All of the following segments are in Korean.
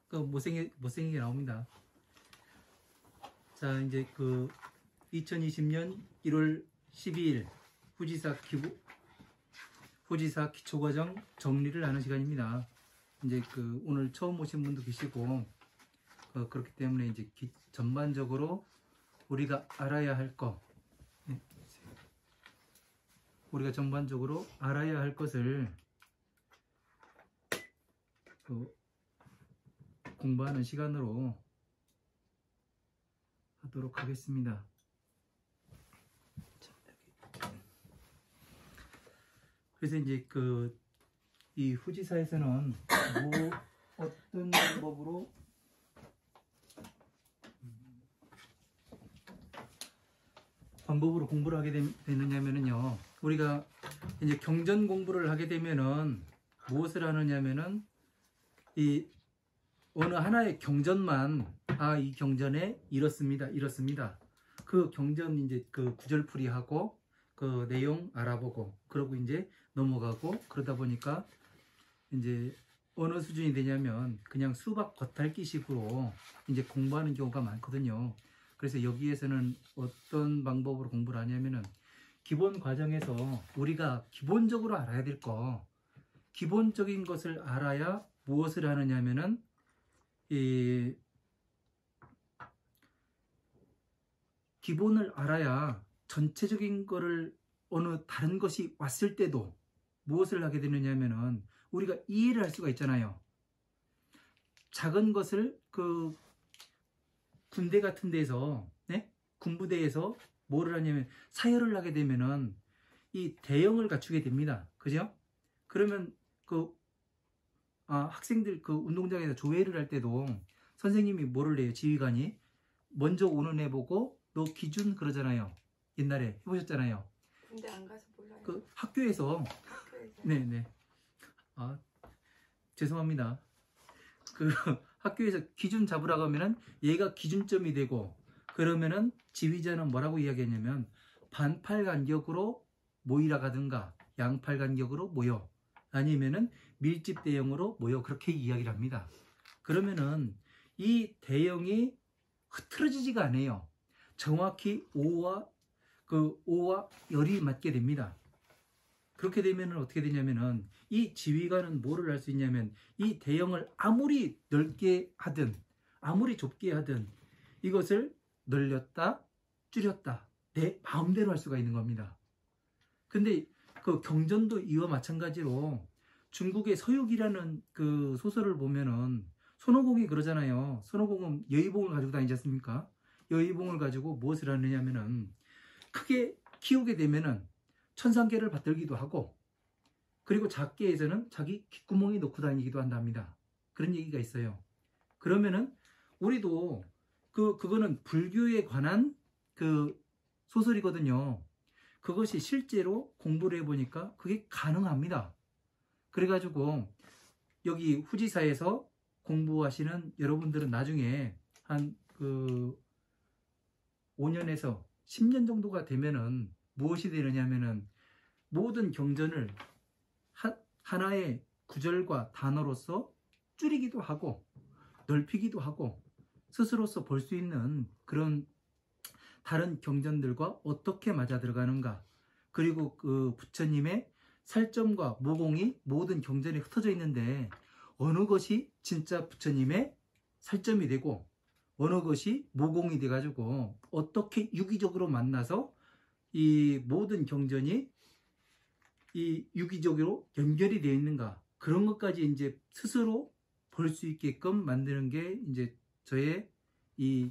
그 못생기게 나옵니다. 자, 이제 그 2020년 1월 12일 후지사 기초과정 정리를 하는 시간입니다. 이제 그 오늘 처음 오신 분도 계시고, 그렇기 때문에 이제 전반적으로 우리가 알아야 할 것, 우리가 전반적으로 알아야 할 것을 공부하는 시간으로 하도록 하겠습니다. 그래서 이제 이 후지사에서는 어떤 방법으로 공부를 하게 되느냐면요, 우리가 이제 경전 공부를 하게 되면은 무엇을 하느냐면은 이 어느 하나의 경전만, 이 경전에 이렇습니다. 그 경전 이제 그 구절풀이하고 그 내용 알아보고 그러고 이제 넘어가고, 그러다 보니까 이제 어느 수준이 되냐면 그냥 수박 겉핥기식으로 이제 공부하는 경우가 많거든요. 그래서 여기에서는 어떤 방법으로 공부를 하냐면은, 기본 과정에서 우리가 기본적으로 알아야 될 거, 기본적인 것을 알아야 무엇을 하느냐면은 이 기본을 알아야 전체적인 거를 어느 다른 것이 왔을 때도 무엇을 하게 되느냐면은 우리가 이해를 할 수가 있잖아요. 작은 것을 그 군대 같은 데서, 군부대에서 뭐를 하냐면 사열을 하게 되면은 이 대형을 갖추게 됩니다. 그죠? 그러면 학생들 그 운동장에서 조회를 할 때도 선생님이 뭐를 해요? 지휘관이 먼저 오는 애 보고 너 기준 그러잖아요. 옛날에 해보셨잖아요. 근데 안 가서 몰라요. 그 학교에서. 네네. 죄송합니다. 그 학교에서 기준 잡으라고 하면은 얘가 기준점이 되고, 그러면은 지휘자는 뭐라고 이야기했냐면 반팔 간격으로 모이라 가든가 양팔 간격으로 모여, 아니면은 밀집 대형으로 모여, 그렇게 이야기를 합니다. 그러면은 이 대형이 흐트러지지가 않아요. 정확히 오와 열이 맞게 됩니다. 그렇게 되면은 어떻게 되냐면은 이 지휘관은 뭐를 할 수 있냐면 이 대형을 아무리 넓게 하든 아무리 좁게 하든 이것을 늘렸다 줄였다 내 마음대로 할 수가 있는 겁니다. 근데 그 경전도 이와 마찬가지로 중국의 서유기라는 그 소설을 보면은 손오공이 그러잖아요. 손오공은 여의봉을 가지고 다니지 않습니까? 여의봉을 가지고 무엇을 하느냐면은 크게 키우게 되면은 천상계를 받들기도 하고, 그리고 작게 해서는 자기 귓구멍에 넣고 다니기도 한답니다. 그런 얘기가 있어요. 그러면은 우리도 그거는 불교에 관한 그 소설이거든요. 그것이 실제로 공부를 해보니까 그게 가능합니다. 그래가지고 여기 후지사에서 공부하시는 여러분들은 나중에 한 5년에서 10년 정도가 되면은 무엇이 되느냐면은 모든 경전을 하나의 구절과 단어로서 줄이기도 하고 넓히기도 하고 스스로서 볼 수 있는 그런 다른 경전들과 어떻게 맞아 들어가는가, 그리고 그 부처님의 살점과 모공이 모든 경전에 흩어져 있는데 어느 것이 진짜 부처님의 살점이 되고 어느 것이 모공이 돼 가지고 어떻게 유기적으로 만나서 이 모든 경전이 이 유기적으로 연결이 되어 있는가, 그런 것까지 이제 스스로 볼 수 있게끔 만드는 게 이제 저의 이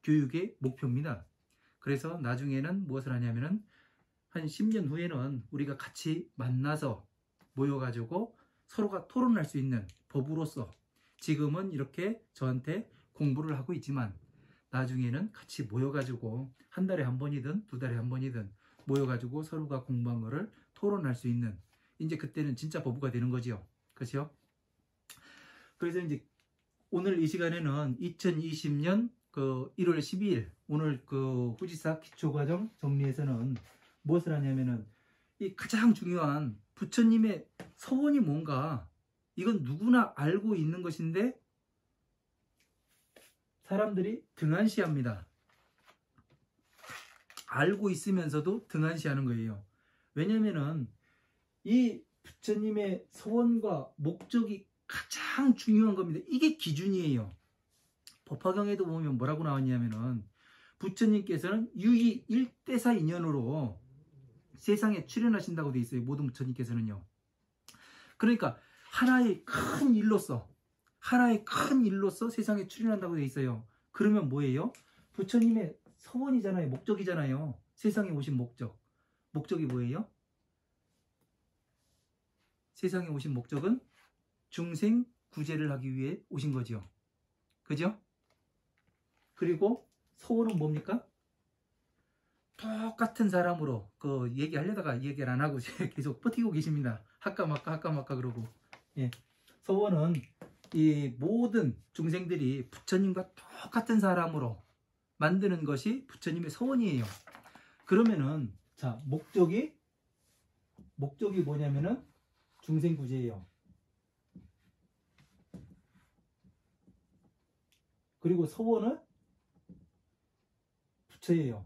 교육의 목표입니다. 그래서 나중에는 무엇을 하냐면은 한 10년 후에는 우리가 같이 만나서 모여가지고 서로가 토론할 수 있는 법으로서, 지금은 이렇게 저한테 공부를 하고 있지만 나중에는 같이 모여가지고 한 달에 한 번이든 두 달에 한 번이든 모여가지고 서로가 공부한 거를 토론할 수 있는, 이제 그때는 진짜 법부가 되는 거지요. 그렇죠? 그래서 이제 오늘 이 시간에는 2020년 1월 12일 오늘 후지사 기초과정 정리에서는 무엇을 하냐면은 이 가장 중요한 부처님의 서원이 뭔가, 이건 누구나 알고 있는 것인데 사람들이 등한시합니다. 알고 있으면서도 등한시하는 거예요. 왜냐면은 이 부처님의 서원과 목적이 가장 중요한 겁니다. 이게 기준이에요. 법화경에도 보면 뭐라고 나왔냐면은 부처님께서는 유의 일대사 인연으로 세상에 출현하신다고 돼 있어요. 모든 부처님께서는요. 그러니까 하나의 큰 일로서 세상에 출현한다고 돼 있어요. 그러면 뭐예요? 부처님의 서원이잖아요. 목적이잖아요. 세상에 오신 목적이 뭐예요? 세상에 오신 목적은 중생 구제를 하기 위해 오신 거죠. 그죠? 그리고 서원은 뭡니까? 똑같은 사람으로 얘기하려다가 얘기를 안 하고 계속 버티고 계십니다. 할까 말까 그러고. 예. 서원은 이 모든 중생들이 부처님과 똑같은 사람으로 만드는 것이 부처님의 서원이에요. 그러면은 자, 목적이 뭐냐면은 중생 구제예요. 그리고 서원은 부처예요.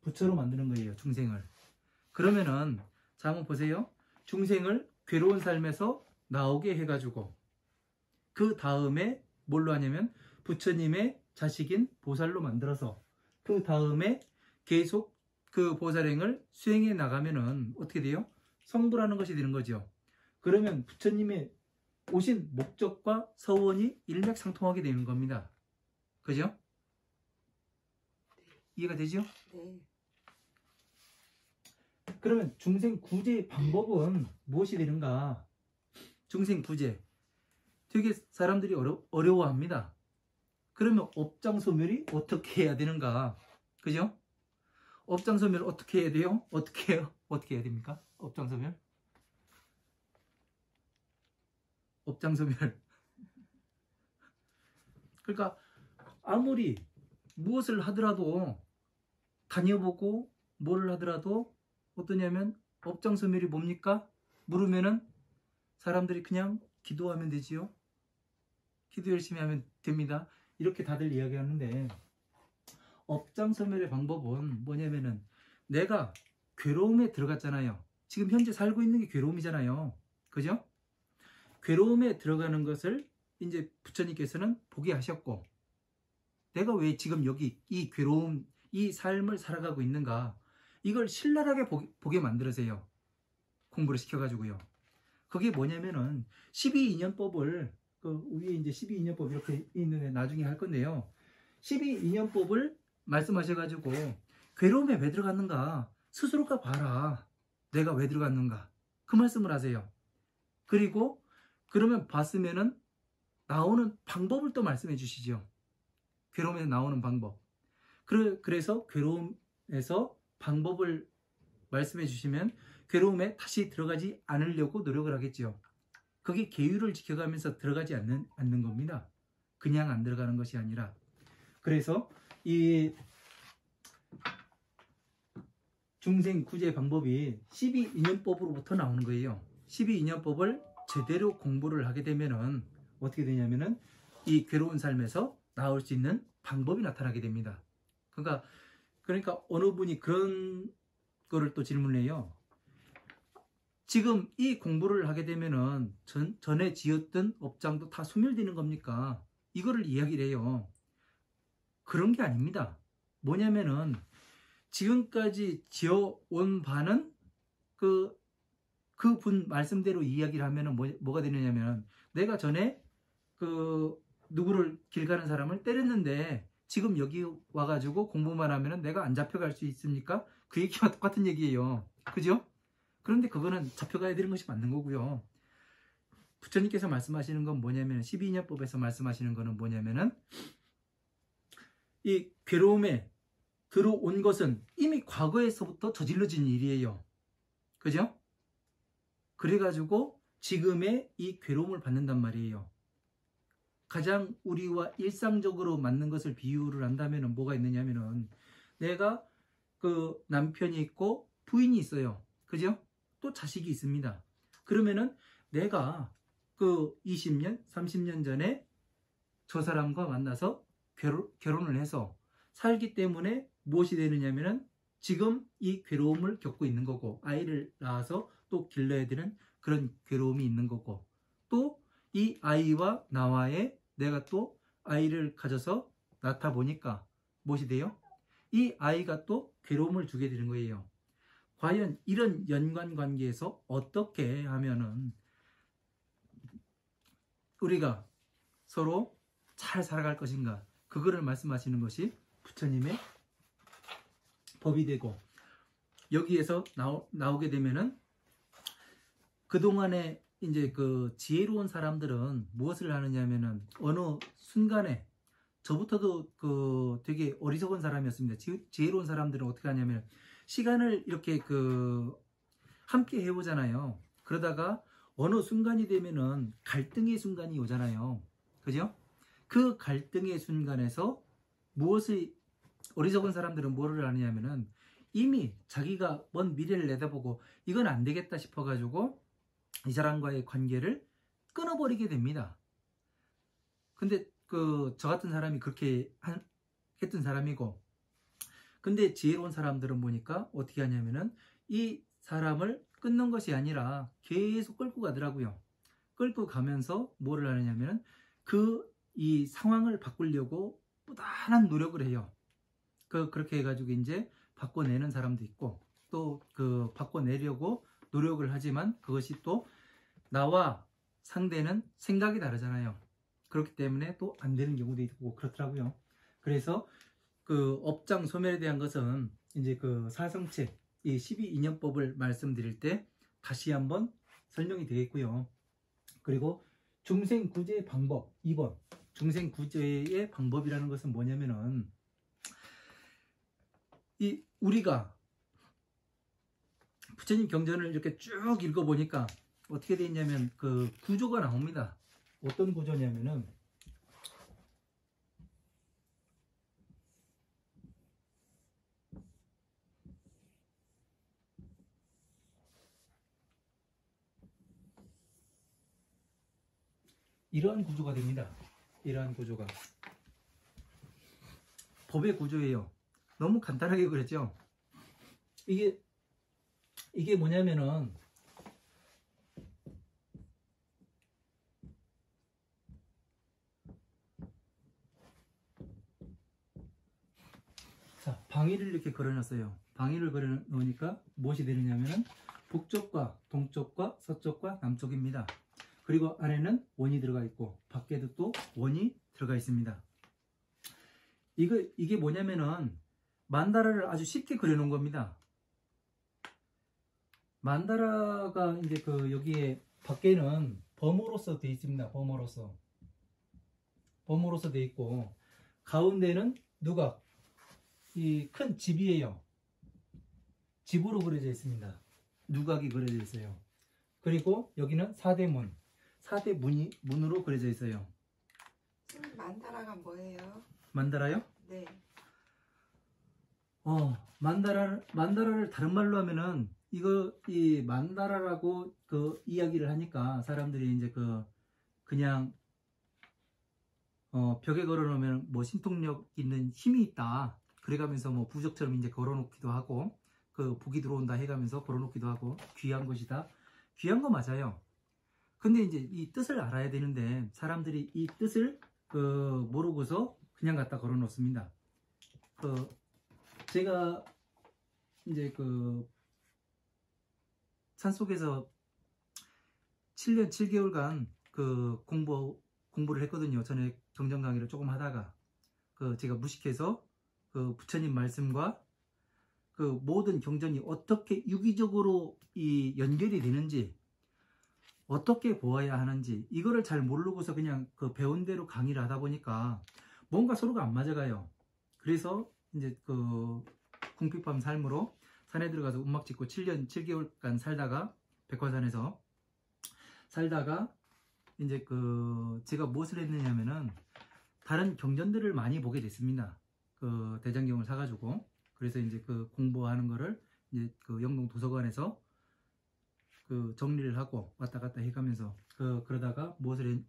부처로 만드는 거예요. 중생을. 그러면은 자, 한번 보세요. 중생을 괴로운 삶에서 나오게 해가지고 그 다음에 뭘로 하냐면 부처님의 자식인 보살로 만들어서 그 다음에 계속 그 보살행을 수행해 나가면은 어떻게 돼요? 성불하는 것이 되는 거죠. 그러면 부처님의 오신 목적과 서원이 일맥상통하게 되는 겁니다. 그죠? 이해가 되죠? 네. 그러면 중생 구제의 방법은 무엇이 되는가? 중생 구제. 되게 사람들이 어려워합니다. 그러면 업장소멸이 어떻게 해야 되는가? 그죠? 업장소멸 어떻게 해야 돼요? 어떻게 해요? 어떻게 해야 됩니까? 업장소멸? 업장소멸. 그러니까 아무리 무엇을 하더라도 다녀보고 뭐를 하더라도 어떠냐면 업장소멸이 뭡니까? 물으면은 사람들이 그냥 기도하면 되지요. 기도 열심히 하면 됩니다. 이렇게 다들 이야기하는데 업장소멸의 방법은 뭐냐면은 내가 괴로움에 들어갔잖아요. 지금 현재 살고 있는 게 괴로움이잖아요. 그죠? 괴로움에 들어가는 것을 이제 부처님께서는 보게 하셨고 내가 왜 지금 여기 이 괴로움, 이 삶을 살아가고 있는가 이걸 신랄하게 보게 만들으세요. 공부를 시켜가지고요. 그게 뭐냐면은 12인연법을 위에 이제 12인연법 이렇게 있는데 나중에 할 건데요. 12인연법을 말씀하셔가지고 괴로움에 왜 들어갔는가 스스로가 봐라. 내가 왜 들어갔는가 그 말씀을 하세요. 그리고 그러면 봤으면은 나오는 방법을 또 말씀해 주시죠. 괴로움에서 나오는 방법. 그래서 괴로움에서 방법을 말씀해 주시면 괴로움에 다시 들어가지 않으려고 노력을 하겠죠. 그게 계율을 지켜가면서 들어가지 않는 겁니다. 그냥 안 들어가는 것이 아니라. 그래서 이 중생 구제 방법이 12인연법으로부터 나오는 거예요. 12인연법을 제대로 공부를 하게 되면은 어떻게 되냐면은 이 괴로운 삶에서 나올 수 있는 방법이 나타나게 됩니다. 그러니까 어느 분이 그런 거를 또 질문해요. 지금 이 공부를 하게 되면은 전에 지었던 업장도 다 소멸되는 겁니까? 이거를 이야기를 해요. 그런 게 아닙니다. 뭐냐면은 지금까지 지어온 바는 그 분 말씀대로 이야기를 하면은 뭐가 되느냐면 내가 전에 누구를 길 가는 사람을 때렸는데 지금 여기 와가지고 공부만 하면은 내가 안 잡혀갈 수 있습니까? 그 얘기와 똑같은 얘기예요. 그죠? 그런데 그거는 잡혀가야 되는 것이 맞는 거고요. 부처님께서 말씀하시는 건 뭐냐면 12인연법에서 말씀하시는 거는 뭐냐면은 이 괴로움에 들어온 것은 이미 과거에서부터 저질러진 일이에요. 그죠? 그래가지고 지금의 이 괴로움을 받는단 말이에요. 가장 우리와 일상적으로 맞는 것을 비유를 한다면 뭐가 있느냐면은 내가 남편이 있고 부인이 있어요. 그죠? 또 자식이 있습니다. 그러면은 내가 20년, 30년 전에 저 사람과 만나서 결혼을 해서 살기 때문에 무엇이 되느냐면은 지금 이 괴로움을 겪고 있는 거고, 아이를 낳아서 또 길러야 되는 그런 괴로움이 있는 거고, 또 이 아이와 나와의 내가 또 아이를 가져서 낳다 보니까 무엇이 돼요? 이 아이가 또 괴로움을 주게 되는 거예요. 과연 이런 연관관계에서 어떻게 하면은 우리가 서로 잘 살아갈 것인가, 그거를 말씀하시는 것이 부처님의 법이 되고, 여기에서 나오게 되면은 그동안에 이제 그 지혜로운 사람들은 무엇을 하느냐면은 어느 순간에, 저부터도 그 되게 어리석은 사람이었습니다. 지혜로운 사람들은 어떻게 하냐면 시간을 이렇게 그 함께 해오잖아요. 그러다가 어느 순간이 되면은 갈등의 순간이 오잖아요. 그죠? 그 갈등의 순간에서 무엇을, 어리석은 사람들은 뭐를 하느냐면은 이미 자기가 먼 미래를 내다보고 이건 안 되겠다 싶어가지고 이 사람과의 관계를 끊어버리게 됩니다. 근데 저 같은 사람이 그렇게 했던 사람이고, 근데 지혜로운 사람들은 보니까 어떻게 하냐면은 이 사람을 끊는 것이 아니라 계속 끌고 가더라고요. 끌고 가면서 뭐를 하느냐면은 이 상황을 바꾸려고 부단한 노력을 해요. 그렇게 해가지고 이제 바꿔내는 사람도 있고, 또 바꿔내려고 노력을 하지만 그것이 또 나와 상대는 생각이 다르잖아요. 그렇기 때문에 또 안 되는 경우도 있고 그렇더라고요. 그래서 업장 소멸에 대한 것은 이제 사성체, 이 12인연법을 말씀드릴 때 다시 한번 설명이 되겠고요. 그리고 중생구제의 방법 2번. 중생구제의 방법이라는 것은 뭐냐면은 우리가 부처님 경전을 이렇게 쭉 읽어보니까 어떻게 되어 있냐면 구조가 나옵니다. 어떤 구조냐면은 이러한 구조가 됩니다. 이러한 구조가 법의 구조예요. 너무 간단하게 그랬죠. 이게 뭐냐면은 자, 방위를 이렇게 걸어놨어요. 방위를 걸어놓으니까 무엇이 되느냐면은 북쪽과 동쪽과 서쪽과 남쪽입니다. 그리고 안에는 원이 들어가 있고 밖에도 또 원이 들어가 있습니다. 이게 뭐냐면은 만다라를 아주 쉽게 그려놓은 겁니다. 만다라가 이제 여기에 밖에는 범으로서 되어 있습니다. 범으로서 되어 있고, 가운데는 누각, 이 큰 집이에요. 집으로 그려져 있습니다. 누각이 그려져 있어요. 그리고 여기는 사대문, 문으로 그려져 있어요. 만다라가 뭐예요? 만다라요? 네. 만다라를 다른 말로 하면은 이 만다라라고 이야기를 하니까 사람들이 이제 그냥 벽에 걸어놓으면 뭐 신통력 있는 힘이 있다. 그래가면서 뭐 부적처럼 이제 걸어놓기도 하고, 복이 들어온다 해가면서 걸어놓기도 하고, 귀한 것이다. 귀한 거 맞아요. 근데 이제 이 뜻을 알아야 되는데 사람들이 이 뜻을 모르고서 그냥 갖다 걸어놓습니다. 제가 이제 산속에서 7년 7개월간 공부를 했거든요. 전에 경전 강의를 조금 하다가 제가 무식해서 부처님 말씀과 모든 경전이 어떻게 유기적으로 이 연결이 되는지, 어떻게 보아야 하는지 이거를 잘 모르고서 그냥 배운 대로 강의를 하다 보니까 뭔가 서로가 안 맞아가요. 그래서 이제 궁핍한 삶으로 산에 들어가서 움막 짓고 7년 7개월간 살다가 백화산에서 살다가 이제 제가 무엇을 했느냐면은 다른 경전들을 많이 보게 됐습니다. 대장경을 사가지고. 그래서 이제 공부하는 거를 이제 영동 도서관에서 정리를 하고 왔다 갔다 해가면서 그러다가 무엇을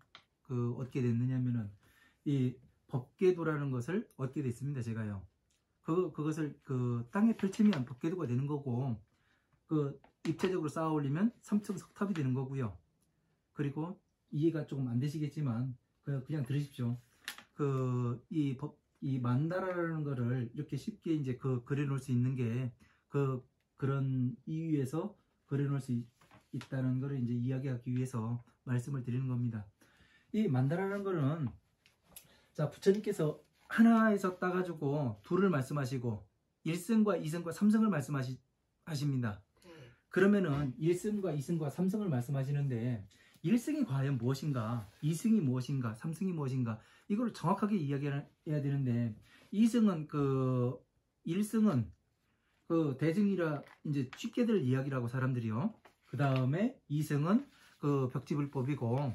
어떻게 됐느냐면은 이 법궤도라는 것을 얻게 됐습니다. 제가요. 그것을 그 땅에 펼치면 법궤도가 되는 거고, 그 입체적으로 쌓아 올리면 3층 석탑이 되는 거고요. 그리고 이해가 조금 안 되시겠지만 그냥 들으십시오. 이 만다라라는 거를 이렇게 쉽게 이제 그려놓을 수 있는 게 그런 이유에서 그려놓을 수 있다는 거를 이제 이야기하기 위해서 말씀을 드리는 겁니다. 이 만다라라는 거는, 자, 부처님께서 하나에서 따가지고 둘을 말씀하시고 1승과 2승과 3승을 말씀하십니다. 그러면은 1승과 2승과 3승을 말씀하시는데 1승이 과연 무엇인가, 2승이 무엇인가, 3승이 무엇인가, 이걸 정확하게 이야기해야 되는데, 2승은 1승은 대승이라 이제 쉽게들 이야기라고 사람들이요. 그 다음에 2승은 벽지불법이고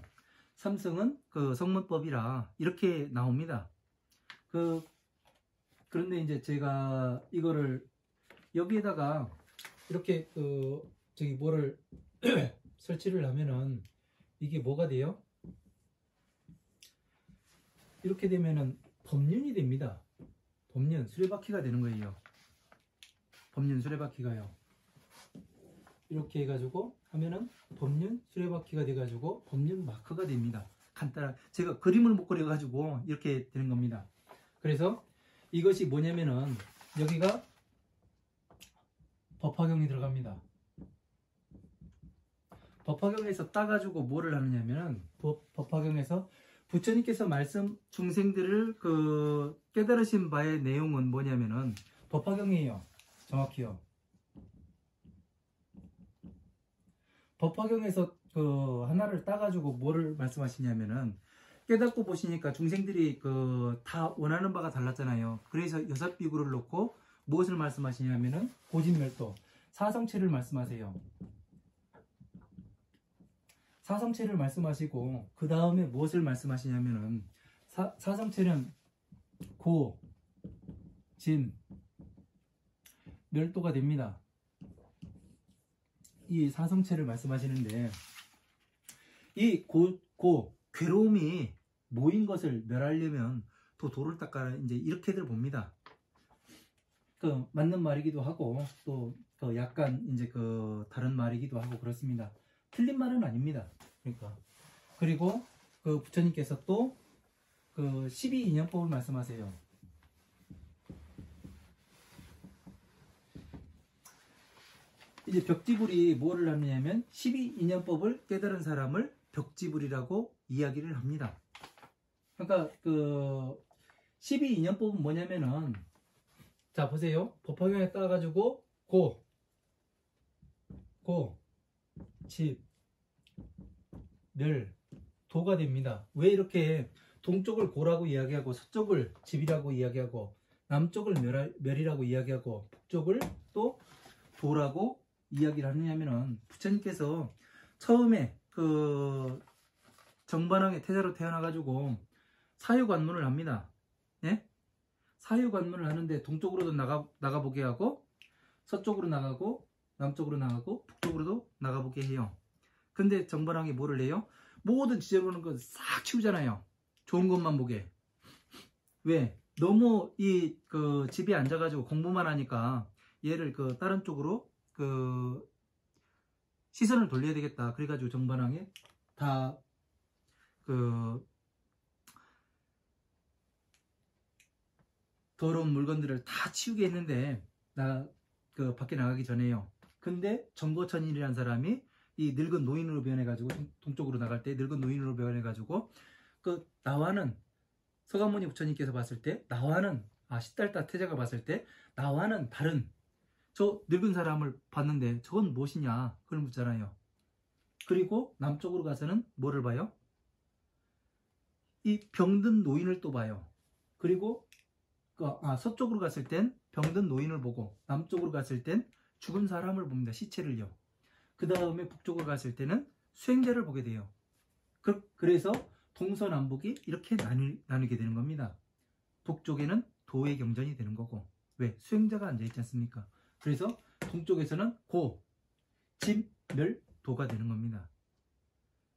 3승은 성문법이라 이렇게 나옵니다. 그런데 이제 제가 이거를 여기에다가 이렇게 저기 뭐를 설치를 하면은 이게 뭐가 돼요? 이렇게 되면은 법륜이 됩니다. 법륜, 수레바퀴가 되는 거예요. 법륜, 수레바퀴가요. 이렇게 해가지고 하면은 법륜, 수레바퀴가 돼가지고 법륜 마크가 됩니다. 간단한, 제가 그림을 못 그려가지고 이렇게 되는 겁니다. 그래서 이것이 뭐냐면은 여기가 법화경이 들어갑니다. 법화경에서 따가지고 뭐를 하느냐면은 법화경에서 부처님께서 말씀 중생들을 깨달으신 바의 내용은 뭐냐면은 법화경이에요. 정확히요. 법화경에서 하나를 따가지고 뭐를 말씀하시냐면은, 깨닫고 보시니까 중생들이 다 원하는 바가 달랐잖아요. 그래서 6비구를 놓고 무엇을 말씀하시냐면은 고진멸도, 사성체를 말씀하세요. 사성체를 말씀하시고 그 다음에 무엇을 말씀하시냐면은 사성체는 고, 진, 멸도가 됩니다. 이 사성체를 말씀하시는데, 이 괴로움이 모인 것을 멸하려면 도를 닦아라, 이제 이렇게들 봅니다. 맞는 말이기도 하고 또 약간 이제 다른 말이기도 하고 그렇습니다. 틀린 말은 아닙니다. 그리고 부처님께서 또 12인연법을 말씀하세요. 이제 벽지불이 뭐를 하느냐면 12인연법을 깨달은 사람을 벽지불이라고 이야기를 합니다. 그러니까 12인연법은 뭐냐면은, 자 보세요. 법화경에 따가지고 집, 멸, 도가 됩니다. 왜 이렇게 동쪽을 고라고 이야기하고 서쪽을 집이라고 이야기하고 남쪽을 멸이라고 이야기하고 북쪽을 또 도라고 이야기를 하느냐면은, 부처님께서 처음에 정반왕의 태자로 태어나가지고 사유관문을 합니다. 예? 사유관문을 하는데 동쪽으로도 나가보게 하고 서쪽으로 나가고 남쪽으로 나가고 북쪽으로도 나가보게 해요. 근데 정반왕이 뭐를 해요? 모든 지저분한 거 싹 치우잖아요. 좋은 것만 보게. 왜? 너무 집에 앉아가지고 공부만 하니까 얘를 다른 쪽으로 시선을 돌려야 되겠다. 그래가지고 정반왕에 다 더러운 물건들을 다 치우게 했는데, 밖에 나가기 전에요. 근데 정거천일이라는 사람이 이 늙은 노인으로 변해가지고 동쪽으로 나갈 때 늙은 노인으로 변해가지고 나와는, 서가모니 부처님께서 봤을 때 나와는, 시달다 태자가 봤을 때 나와는 다른 저 늙은 사람을 봤는데 저건 무엇이냐 그걸 묻잖아요. 그리고 남쪽으로 가서는 뭐를 봐요? 이 병든 노인을 또 봐요. 그리고 서쪽으로 갔을 땐 병든 노인을 보고 남쪽으로 갔을 땐 죽은 사람을 봅니다. 시체를요. 그 다음에 북쪽으로 갔을 때는 수행자를 보게 돼요. 그래서 동서남북이 이렇게 나누게 되는 겁니다. 북쪽에는 도의 경전이 되는 거고, 왜? 수행자가 앉아있지 않습니까? 그래서 동쪽에서는 고, 집, 멸, 도가 되는 겁니다.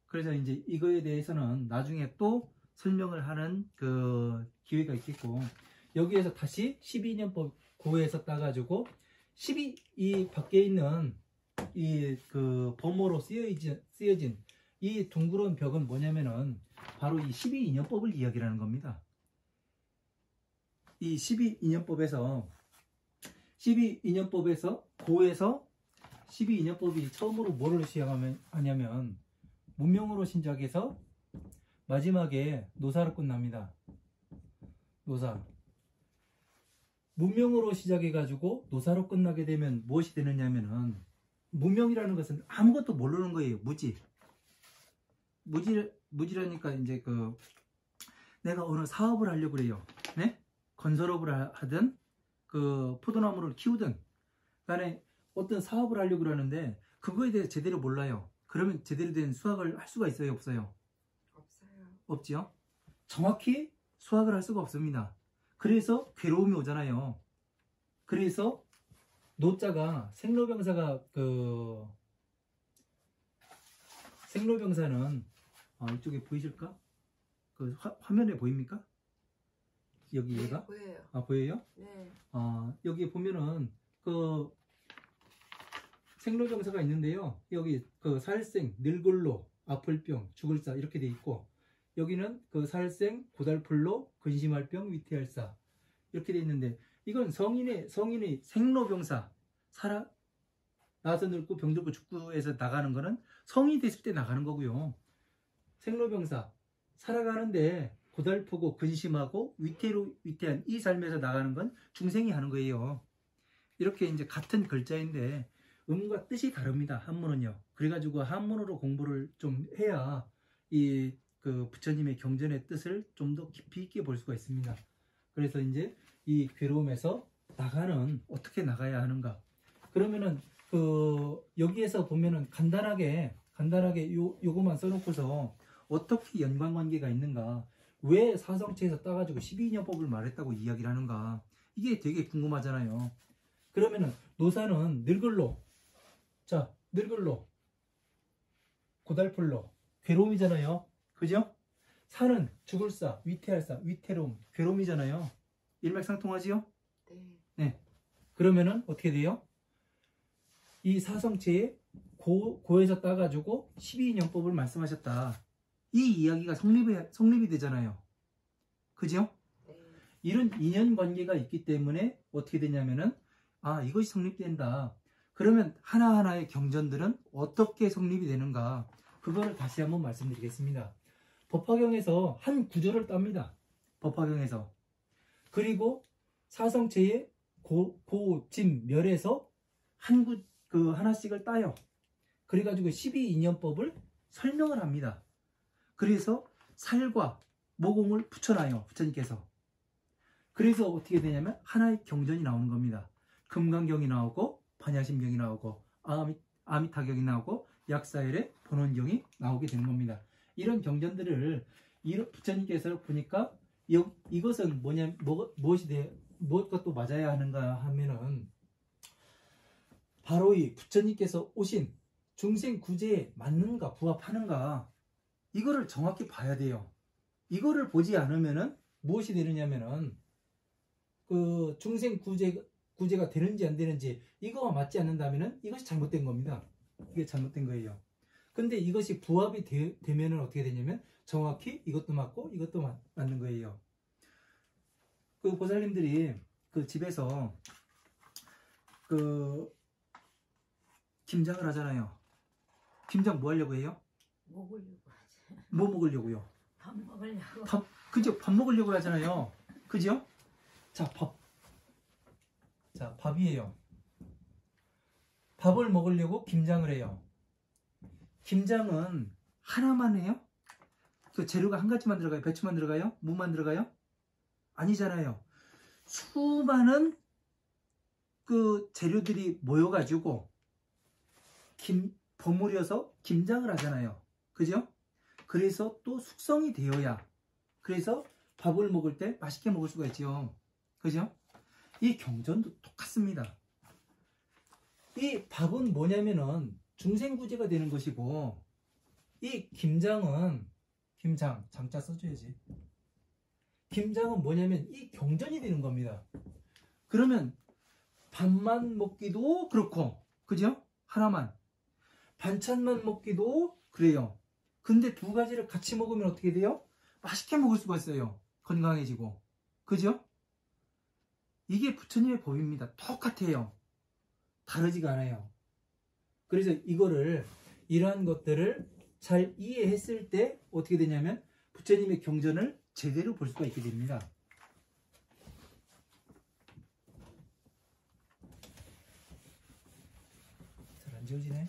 그래서 이제 이거에 대해서는 나중에 또 설명을 하는 그 기회가 있겠고, 여기에서 다시 12인연법 구에서 따가지고 이 밖에 있는 이 그 범어로 쓰여진 이 둥그런 벽은 뭐냐면은 바로 이 12인연법을 이야기하는 겁니다. 이 12인연법에서 고에서 12인연법이 처음으로 뭐를 시작하냐면 문명으로 시작해서 마지막에 노사로 끝납니다. 노사. 문명으로 시작해가지고 노사로 끝나게 되면 무엇이 되느냐면은, 문명이라는 것은 아무것도 모르는 거예요. 무지라니까 이제 내가 어느 사업을 하려고 그래요. 네? 건설업을 하든 그 포도나무를 키우든 간에 어떤 사업을 하려고 그러는데 그거에 대해서 제대로 몰라요. 그러면 제대로 된 수학을 할 수가 있어요? 없어요? 없어요. 없지요? 정확히 수학을 할 수가 없습니다. 그래서 괴로움이 오잖아요. 그래서 노자가 생로병사가 생로병사는 이쪽에 보이실까? 그 화면에 보입니까? 여기 얘가? 네, 보여요. 보여요? 네. 여기 보면은 그 생로병사가 있는데요. 여기 그 살생, 늙을로, 아플병, 죽을사 이렇게 돼 있고, 여기는 그 살생, 고달플로, 근심할병, 위태할사 이렇게 돼 있는데, 이건 성인의 생로병사, 나서 늙고 병들고 죽고 해서 나가는 거는 성인이 됐을 때 나가는 거고요. 생로병사, 살아가는데 고달프고 근심하고 위태한 이 삶에서 나가는 건 중생이 하는 거예요. 이렇게 이제 같은 글자인데 음과 뜻이 다릅니다. 한문은요. 그래가지고 한문으로 공부를 좀 해야 이 그 부처님의 경전의 뜻을 좀 더 깊이 있게 볼 수가 있습니다. 그래서 이제 이 괴로움에서 어떻게 나가야 하는가. 그러면은 여기에서 보면은 간단하게 요거만 써놓고서 어떻게 연관관계가 있는가, 왜 사성체에서 따가지고 12인연법을 말했다고 이야기를 하는가, 이게 되게 궁금하잖아요. 그러면은 노사는 늙을로, 고달플로 괴로움이잖아요. 그죠? 사는 죽을사, 위태할사, 위태로움, 괴로움이잖아요. 일맥상통하지요? 네. 네. 그러면은 어떻게 돼요? 이 사성체에 고에서 따가지고 12인연법을 말씀하셨다. 이 이야기가 성립이 되잖아요. 그죠? 네. 이런 인연관계가 있기 때문에 어떻게 되냐면은, 이것이 성립된다. 그러면 하나하나의 경전들은 어떻게 성립이 되는가, 그거를 다시 한번 말씀드리겠습니다. 법화경에서 한 구절을 땁니다. 법화경에서. 그리고 사성체의 고, 진, 멸에서 하나씩을 따요. 그래가지고 12인연법을 설명을 합니다. 그래서 살과 모공을 붙여놔요. 부처님께서. 그래서 어떻게 되냐면 하나의 경전이 나오는 겁니다. 금강경이 나오고 반야심경이 나오고 아미타경이 나오고 약사일의 본원경이 나오게 되는 겁니다. 이런 경전들을 부처님께서 보니까 이것은 무엇과 또 맞아야 하는가 하면은, 바로 이 부처님께서 오신 중생 구제에 맞는가 부합하는가, 이거를 정확히 봐야 돼요. 이거를 보지 않으면은 무엇이 되느냐면은 그 중생 구제가 되는지 안 되는지 이거와 맞지 않는다면은 이것이 잘못된 겁니다. 이게 잘못된 거예요. 근데 이것이 부합이 되면은 어떻게 되냐면 정확히 이것도 맞고 이것도 맞는 거예요. 그 보살님들이 그 집에서 그 김장을 하잖아요. 김장 뭐 하려고 해요? 먹으려고 하지. 뭐 먹으려고요? 밥 먹으려고. 그죠? 밥 먹으려고 하잖아요. 그죠? 밥이에요. 밥을 먹으려고 김장을 해요. 김장은 하나만 해요? 그 재료가 한 가지만 들어가요? 배추만 들어가요? 무만 들어가요? 아니잖아요. 수많은 그 재료들이 모여가지고 버무려서 김장을 하잖아요. 그죠? 그래서 또 숙성이 되어야, 그래서 밥을 먹을 때 맛있게 먹을 수가 있죠. 그죠? 이 경전도 똑같습니다. 이 밥은 뭐냐면은 중생구제가 되는 것이고, 이 김장은 김장, 장자 써줘야지. 김장은 뭐냐면 이 경전이 되는 겁니다. 그러면 밥만 먹기도 그렇고, 그죠? 하나만. 반찬만 먹기도 그래요. 근데 두 가지를 같이 먹으면 어떻게 돼요? 맛있게 먹을 수가 있어요. 건강해지고. 그죠? 이게 부처님의 법입니다. 똑같아요. 다르지가 않아요. 그래서 이러한 것들을 잘 이해했을 때 어떻게 되냐면 부처님의 경전을 제대로 볼 수가 있게 됩니다. 잘 안 지워지네.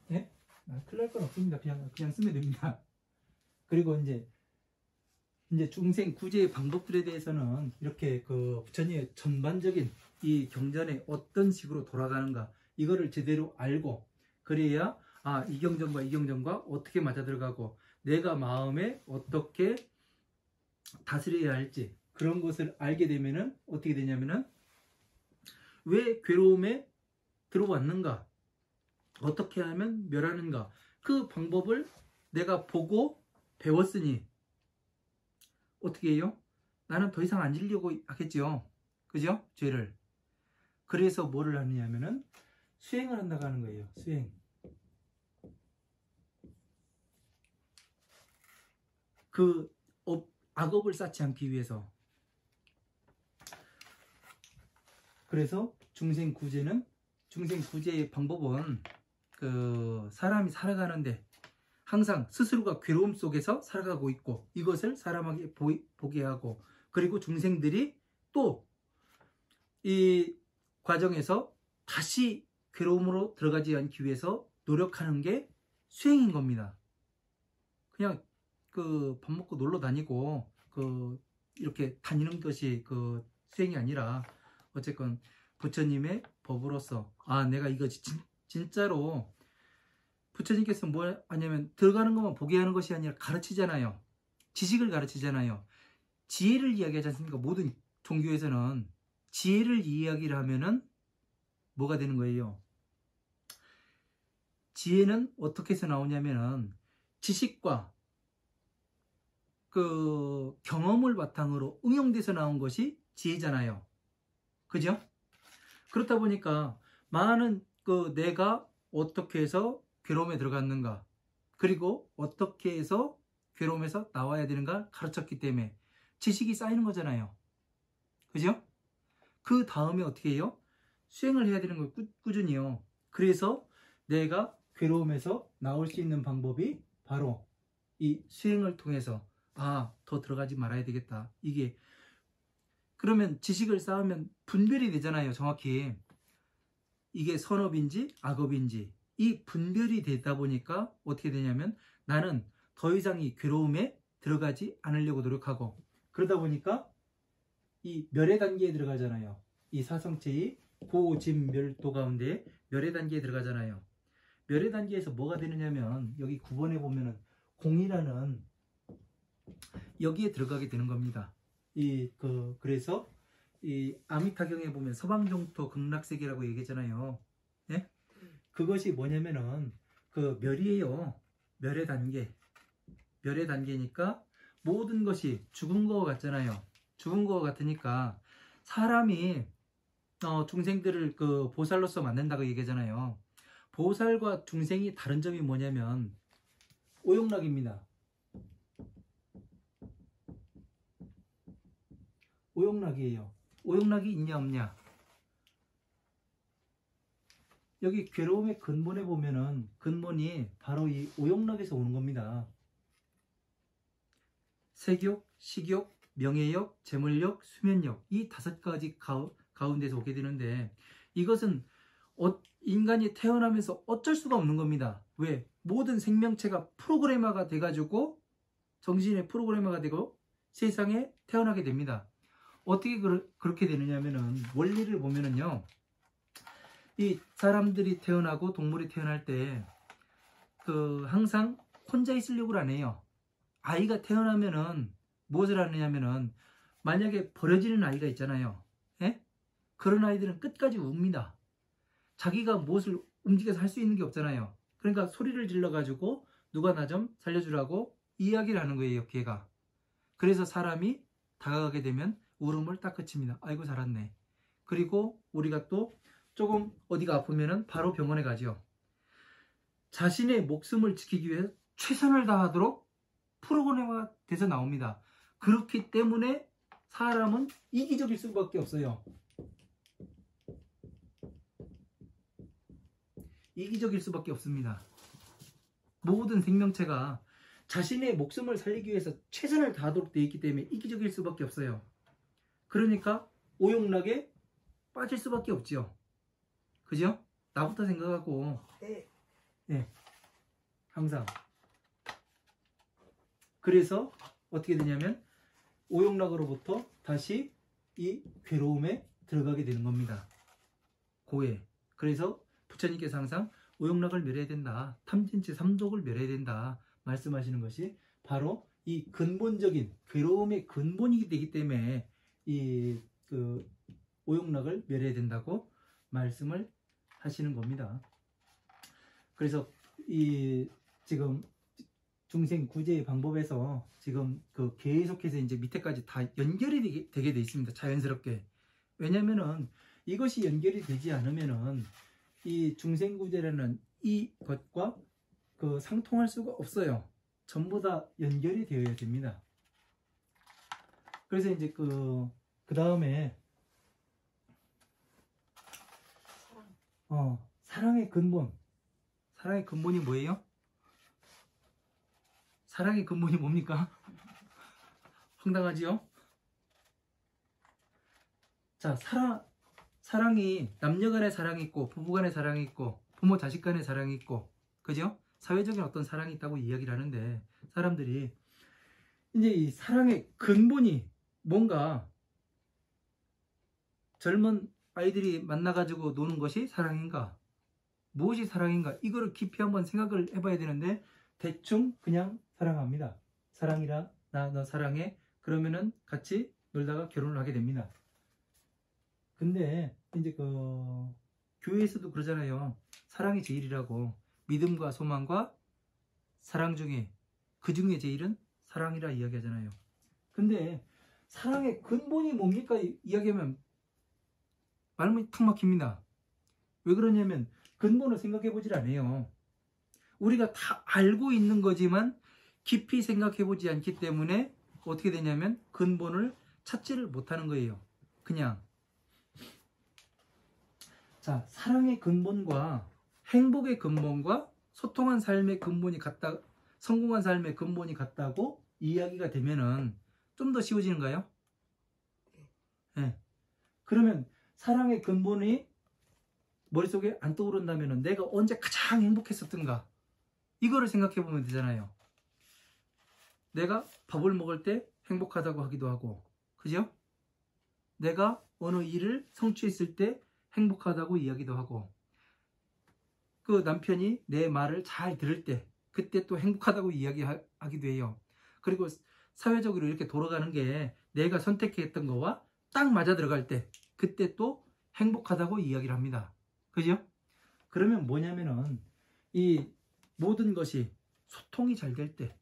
네? 큰일 날 건 없습니다. 그냥 쓰면 됩니다. 그리고 이제 중생 구제의 방법들에 대해서는 이렇게 그 부처님의 전반적인 이 경전에 어떤 식으로 돌아가는가 이거를 제대로 알고 그래야 이 경전과 이 경전과 어떻게 맞아 들어가고 내가 마음에 어떻게 다스려야 할지 그런 것을 알게 되면은 어떻게 되냐면은 왜 괴로움에 들어왔는가 어떻게 하면 멸하는가 그 방법을 내가 보고 배웠으니 어떻게 해요? 나는 더 이상 안 지려고 하겠죠. 그죠? 죄를. 그래서 뭐를 하느냐면은 수행을 한다고 하는 거예요. 수행. 그 악업을 쌓지 않기 위해서. 그래서 중생 구제의 방법은 그 사람이 살아가는데 항상 스스로가 괴로움 속에서 살아가고 있고 이것을 사람에게 보게 하고 그리고 중생들이 또 이 과정에서 다시 괴로움으로 들어가지 않기 위해서 노력하는 게 수행인 겁니다. 그냥 그 밥 먹고 놀러 다니고 그 이렇게 다니는 것이 그 수행이 아니라 어쨌건 부처님의 법으로서 내가 이거 진짜로 부처님께서 뭘 하냐면 들어가는 것만 보게 하는 것이 아니라 가르치잖아요. 지식을 가르치잖아요. 지혜를 이야기하지 않습니까? 모든 종교에서는 지혜를 이야기를 하면은 뭐가 되는 거예요? 지혜는 어떻게 해서 나오냐면은 지식과 그 경험을 바탕으로 응용돼서 나온 것이 지혜잖아요. 그죠? 그렇다 보니까 많은 그 내가 어떻게 해서 괴로움에 들어갔는가 그리고 어떻게 해서 괴로움에서 나와야 되는가 가르쳤기 때문에 지식이 쌓이는 거잖아요. 그죠? 그 다음에 어떻게 해요? 수행을 해야 되는 걸 꾸준히요. 그래서 내가 괴로움에서 나올 수 있는 방법이 바로 이 수행을 통해서 더 들어가지 말아야 되겠다. 이게 그러면 지식을 쌓으면 분별이 되잖아요. 정확히 이게 선업인지 악업인지 이 분별이 되다 보니까 어떻게 되냐면 나는 더 이상 이 괴로움에 들어가지 않으려고 노력하고 그러다 보니까 이 멸의 단계에 들어가잖아요. 이 사성체의 고진멸도 가운데 멸의 단계에 들어가잖아요. 멸의 단계에서 뭐가 되느냐면 여기 9번에 보면은 공이라는 여기에 들어가게 되는 겁니다. 그래서 이 아미타경에 보면 서방종토 극락세계라고 얘기했잖아요. 네? 그것이 뭐냐면은 그 멸이에요. 멸의 단계. 멸의 단계니까 모든 것이 죽은 것 같잖아요. 죽은 것 같으니까 사람이 중생들을 그 보살로서 만든다고 얘기하잖아요. 보살과 중생이 다른 점이 뭐냐면 오용락입니다. 오용락이에요. 오용락이 있냐 없냐. 여기 괴로움의 근본에 보면은 근본이 바로 이 오용락에서 오는 겁니다. 색욕, 식욕, 명예욕, 재물욕, 수면욕 이 5가지 가운데서 오게 되는데 이것은 인간이 태어나면서 어쩔 수가 없는 겁니다. 왜? 모든 생명체가 프로그래머가 돼가지고 정신의 프로그래머가 되고 세상에 태어나게 됩니다. 어떻게 그렇게 되느냐면은 원리를 보면은요. 이 사람들이 태어나고 동물이 태어날 때 그 항상 혼자 있으려고 안 해요. 아이가 태어나면은 무엇을 하느냐면은 만약에 버려지는 아이가 있잖아요. 예? 그런 아이들은 끝까지 웁니다. 자기가 무엇을 움직여서 할 수 있는 게 없잖아요. 그러니까 소리를 질러 가지고 누가 나 좀 살려주라고 이야기를 하는 거예요, 개가. 그래서 사람이 다가가게 되면 울음을 딱 그칩니다. 아이고 살았네. 그리고 우리가 또 조금 어디가 아프면은 바로 병원에 가죠. 자신의 목숨을 지키기 위해 최선을 다하도록 프로그램화 돼서 나옵니다. 그렇기 때문에 사람은 이기적일 수밖에 없어요. 이기적일 수밖에 없습니다. 모든 생명체가 자신의 목숨을 살리기 위해서 최선을 다하도록 되어 있기 때문에 이기적일 수밖에 없어요. 그러니까 오용락에 빠질 수밖에 없죠. 그죠? 나부터 생각하고 네. 네, 항상. 그래서 어떻게 되냐면 오용락으로부터 다시 이 괴로움에 들어가게 되는 겁니다. 고해. 그래서 부처님께서 항상 오용락을 멸해야 된다. 탐진치 삼독을 멸해야 된다. 말씀하시는 것이 바로 이 근본적인 괴로움의 근본이 되기 때문에 이 오용락을 멸해야 된다고 말씀을 하시는 겁니다. 그래서 이 지금 중생 구제의 방법에서 지금 계속해서 이제 밑에까지 다 연결이 되게 돼 있습니다. 자연스럽게. 왜냐면은 이것이 연결이 되지 않으면은 이 중생 구제라는 이것과 상통할 수가 없어요. 전부 다 연결이 되어야 됩니다. 그래서 이제 그 다음에 사랑의 근본. 사랑의 근본이 뭐예요? 사랑의 근본이 뭡니까? 황당하지요? 자, 사랑이 남녀 간의 사랑이 있고 부부 간의 사랑이 있고 부모 자식 간의 사랑이 있고, 그죠? 사회적인 어떤 사랑이 있다고 이야기를 하는데, 사람들이 이제 이 사랑의 근본이 뭔가, 젊은 아이들이 만나가지고 노는 것이 사랑인가? 무엇이 사랑인가? 이거를 깊이 한번 생각을 해봐야 되는데, 대충 그냥 사랑합니다. 사랑이라 나 너 사랑해. 그러면은 같이 놀다가 결혼을 하게 됩니다. 근데 이제 교회에서도 그러잖아요. 사랑이 제일이라고. 믿음과 소망과 사랑 중에 그 중에 제일은 사랑이라 이야기하잖아요. 근데 사랑의 근본이 뭡니까? 이야기하면 말문이 탁 막힙니다. 왜 그러냐면 근본을 생각해 보질 않아요. 우리가 다 알고 있는 거지만 깊이 생각해 보지 않기 때문에 어떻게 되냐면 근본을 찾지를 못하는 거예요. 그냥. 자, 사랑의 근본과 행복의 근본과 소통한 삶의 근본이 같다, 성공한 삶의 근본이 같다고 이야기가 되면은 좀 더 쉬워지는가요? 네. 그러면 사랑의 근본이 머릿속에 안 떠오른다면은 내가 언제 가장 행복했었던가, 이거를 생각해 보면 되잖아요. 내가 밥을 먹을 때 행복하다고 하기도 하고, 그죠? 내가 어느 일을 성취했을 때 행복하다고 이야기도 하고, 그 남편이 내 말을 잘 들을 때 그때 또 행복하다고 이야기하기도 해요. 그리고 사회적으로 이렇게 돌아가는 게 내가 선택했던 거와 딱 맞아 들어갈 때 그때 또 행복하다고 이야기를 합니다. 그죠? 그러면 뭐냐면은 이 모든 것이 소통이 잘 될 때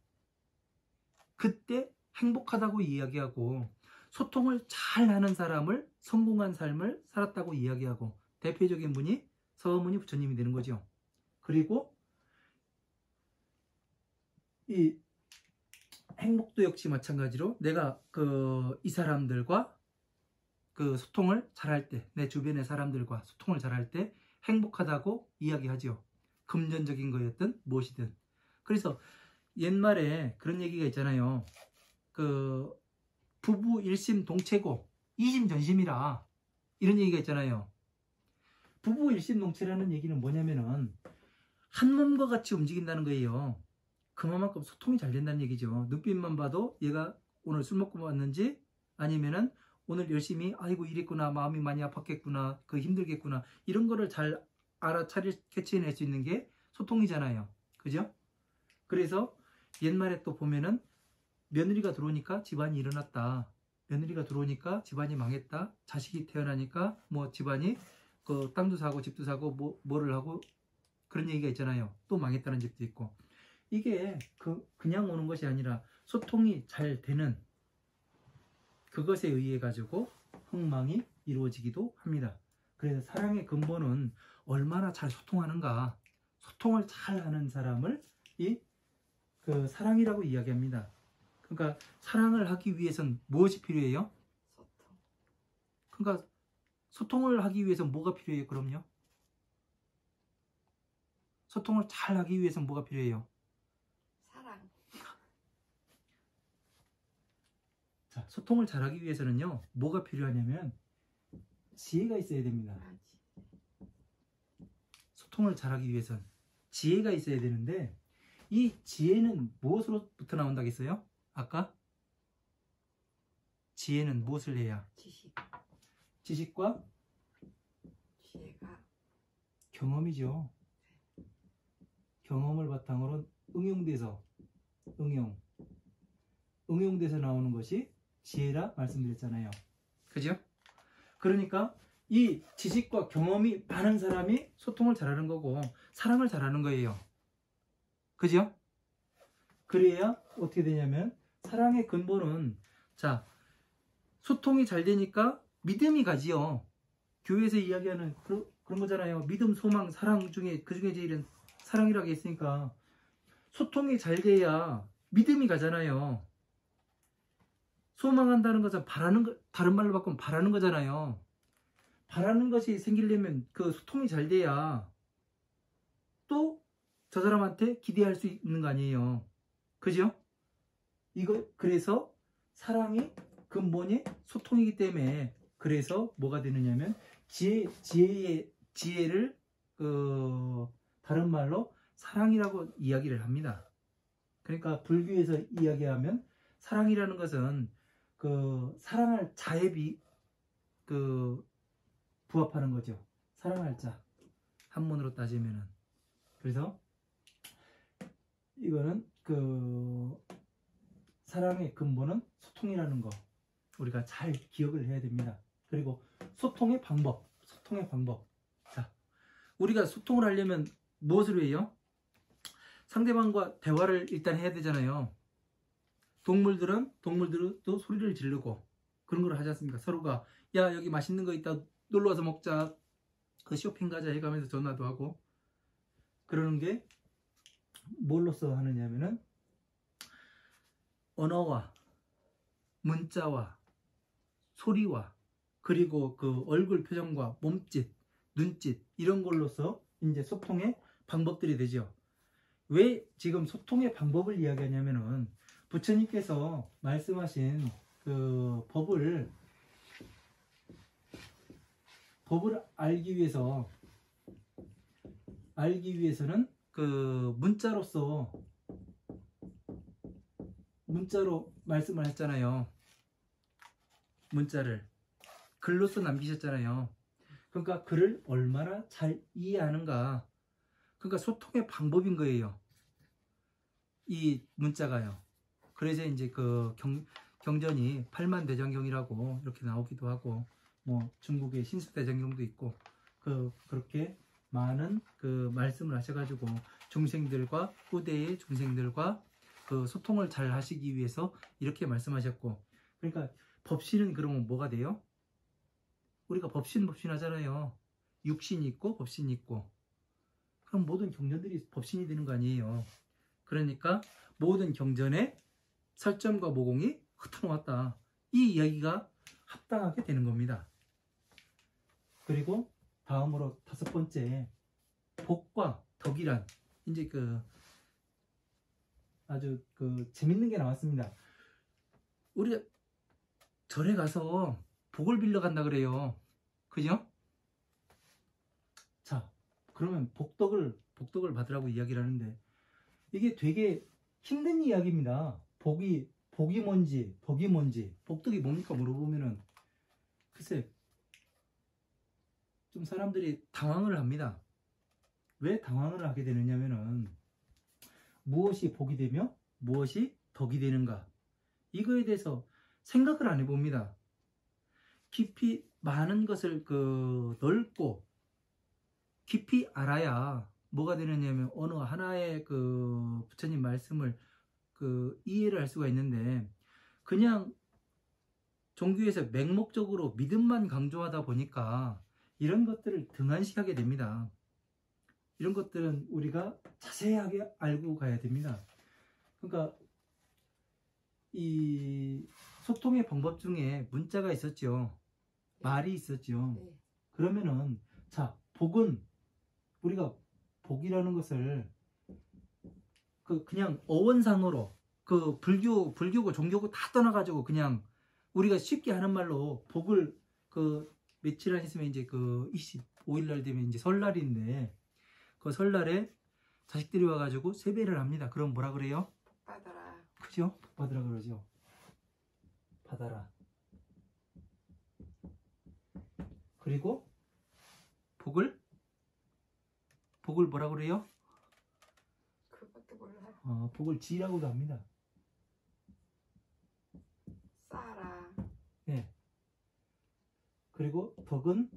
그때 행복하다고 이야기하고, 소통을 잘 하는 사람을 성공한 삶을 살았다고 이야기하고, 대표적인 분이 서문희 부처님이 되는 거죠. 그리고 이 행복도 역시 마찬가지로 내가 이 사람들과 소통을 잘할 때, 내 주변의 사람들과 소통을 잘할 때 행복하다고 이야기하죠. 금전적인 거였든 무엇이든. 그래서 옛말에 그런 얘기가 있잖아요. 부부 일심동체고 이심전심이라, 이런 얘기가 있잖아요. 부부 일심동체라는 얘기는 뭐냐면은 한 몸과 같이 움직인다는 거예요. 그만큼 소통이 잘 된다는 얘기죠. 눈빛만 봐도 얘가 오늘 술 먹고 왔는지, 아니면은 오늘 열심히 아이고 이랬구나, 마음이 많이 아팠겠구나, 힘들겠구나, 이런 거를 잘 캐치해낼 수 있는 게 소통이잖아요. 그죠? 그래서 옛말에 또 보면은 며느리가 들어오니까 집안이 일어났다, 며느리가 들어오니까 집안이 망했다, 자식이 태어나니까 뭐 집안이 땅도 사고 집도 사고 뭐를 하고 그런 얘기가 있잖아요. 또 망했다는 집도 있고. 이게 그냥 오는 것이 아니라 소통이 잘 되는 그것에 의해 가지고 흥망이 이루어지기도 합니다. 그래서 사랑의 근본은 얼마나 잘 소통하는가, 소통을 잘 하는 사람을 그 사랑이라고 이야기합니다. 그러니까 사랑을 하기 위해서는 무엇이 필요해요? 소통. 그러니까 소통을 하기 위해서 뭐가 필요해요? 그럼요. 소통을 잘 하기 위해서는 뭐가 필요해요? 사랑. 자, 소통을 잘 하기 위해서는요, 뭐가 필요하냐면 지혜가 있어야 됩니다. 소통을 잘 하기 위해서는 지혜가 있어야 되는데, 이 지혜는 무엇으로부터 나온다고 했어요? 아까? 지혜는 무엇을 해야? 지식과 지혜가 경험이죠. 경험을 바탕으로 응용돼서 나오는 것이 지혜라 말씀드렸잖아요. 그죠? 그러니까 이 지식과 경험이 많은 사람이 소통을 잘하는 거고 사랑을 잘하는 거예요. 그죠? 그래야 어떻게 되냐면 사랑의 근본은, 자, 소통이 잘 되니까 믿음이 가지요. 교회에서 이야기하는 그런 거잖아요. 믿음, 소망, 사랑 중에 그중에 제일은 사랑이라고 했으니까 소통이 잘 돼야 믿음이 가잖아요. 소망한다는 것은 바라는 거, 다른 말로 바꾸면 바라는 거잖아요. 바라는 것이 생기려면 그 소통이 잘 돼야 또 저 사람한테 기대할 수 있는 거 아니에요. 그죠? 그래서 사랑이 근본이 소통이기 때문에, 그래서 뭐가 되느냐면 지혜를 다른 말로 사랑이라고 이야기를 합니다. 그러니까 불교에서 이야기하면 사랑이라는 것은 사랑할 자에 부합하는 거죠. 사랑할 자, 한문으로 따지면은. 그래서 이거는 사랑의 근본은 소통이라는 거 우리가 잘 기억을 해야 됩니다. 그리고 소통의 방법. 자, 우리가 소통을 하려면 무엇을 해요? 상대방과 대화를 일단 해야 되잖아요. 동물들도 소리를 지르고 그런 걸 하지 않습니까? 서로가 야, 여기 맛있는 거 있다, 놀러 와서 먹자, 그 쇼핑 가자 해가면서 전화도 하고, 그러는 게 뭘로써 하느냐면은 언어와 문자와 소리와 그리고 그 얼굴 표정과 몸짓, 눈짓, 이런 걸로서 이제 소통의 방법들이 되죠. 왜 지금 소통의 방법을 이야기하냐면은 부처님께서 말씀하신 그 법을 알기 위해서는 그 문자로 말씀을 했잖아요. 문자를 글로써 남기셨잖아요. 그러니까 글을 얼마나 잘 이해하는가, 그러니까 소통의 방법인 거예요, 이 문자가요. 그래서 이제 그 경전이 팔만대장경이라고 이렇게 나오기도 하고, 뭐 중국의 신수대장경도 있고, 그렇게 많은 그 말씀을 하셔가지고 중생들과 후대의 중생들과 그 소통을 잘 하시기 위해서 이렇게 말씀하셨고, 그러니까 법신은 그러면 뭐가 돼요? 우리가 법신 하잖아요. 육신이 있고 법신이 있고, 그럼 모든 경전들이 법신이 되는 거 아니에요. 그러니까 모든 경전에 설점과 모공이 흩어놓았다, 이 이야기가 합당하게 되는 겁니다. 그리고 다음으로 5번째, 복과 덕이란, 이제 아주 재밌는 게 나왔습니다. 우리가 절에 가서 복을 빌려 간다 그래요. 그죠? 자, 그러면 복덕을 받으라고 이야기를 하는데, 이게 되게 힘든 이야기입니다. 복이 뭔지, 덕이 뭔지, 복덕이 뭡니까 물어보면은 글쎄 좀 사람들이 당황을 합니다. 왜 당황을 하게 되느냐면은 무엇이 복이 되며 무엇이 덕이 되는가, 이거에 대해서 생각을 안 해봅니다. 깊이 많은 것을 넓고 깊이 알아야 뭐가 되느냐면 어느 하나의 그 부처님 말씀을 그 이해를 할 수가 있는데 그냥 종교에서 맹목적으로 믿음만 강조하다 보니까 이런 것들을 등한시하게 됩니다. 이런 것들은 우리가 자세하게 알고 가야 됩니다. 그러니까 이 소통의 방법 중에 문자가 있었죠. 말이 있었죠. 네. 그러면은 자, 복은 우리가 복이라는 것을 그냥 어원상으로 그 불교고 종교고 다 떠나가지고 그냥 우리가 쉽게 하는 말로 복을 그 며칠 안 있으면 이제 그 25일 날 되면 이제 설날인데 그 설날에 자식들이 와가지고 세배를 합니다. 그럼 뭐라 그래요? 복 받아라. 그죠? 복 받으라 그러죠. 받아라. 그리고 복을 뭐라 그래요? 그것도 몰라요. 복을 지라고도 합니다. 쌓아라. 네. 그리고 덕을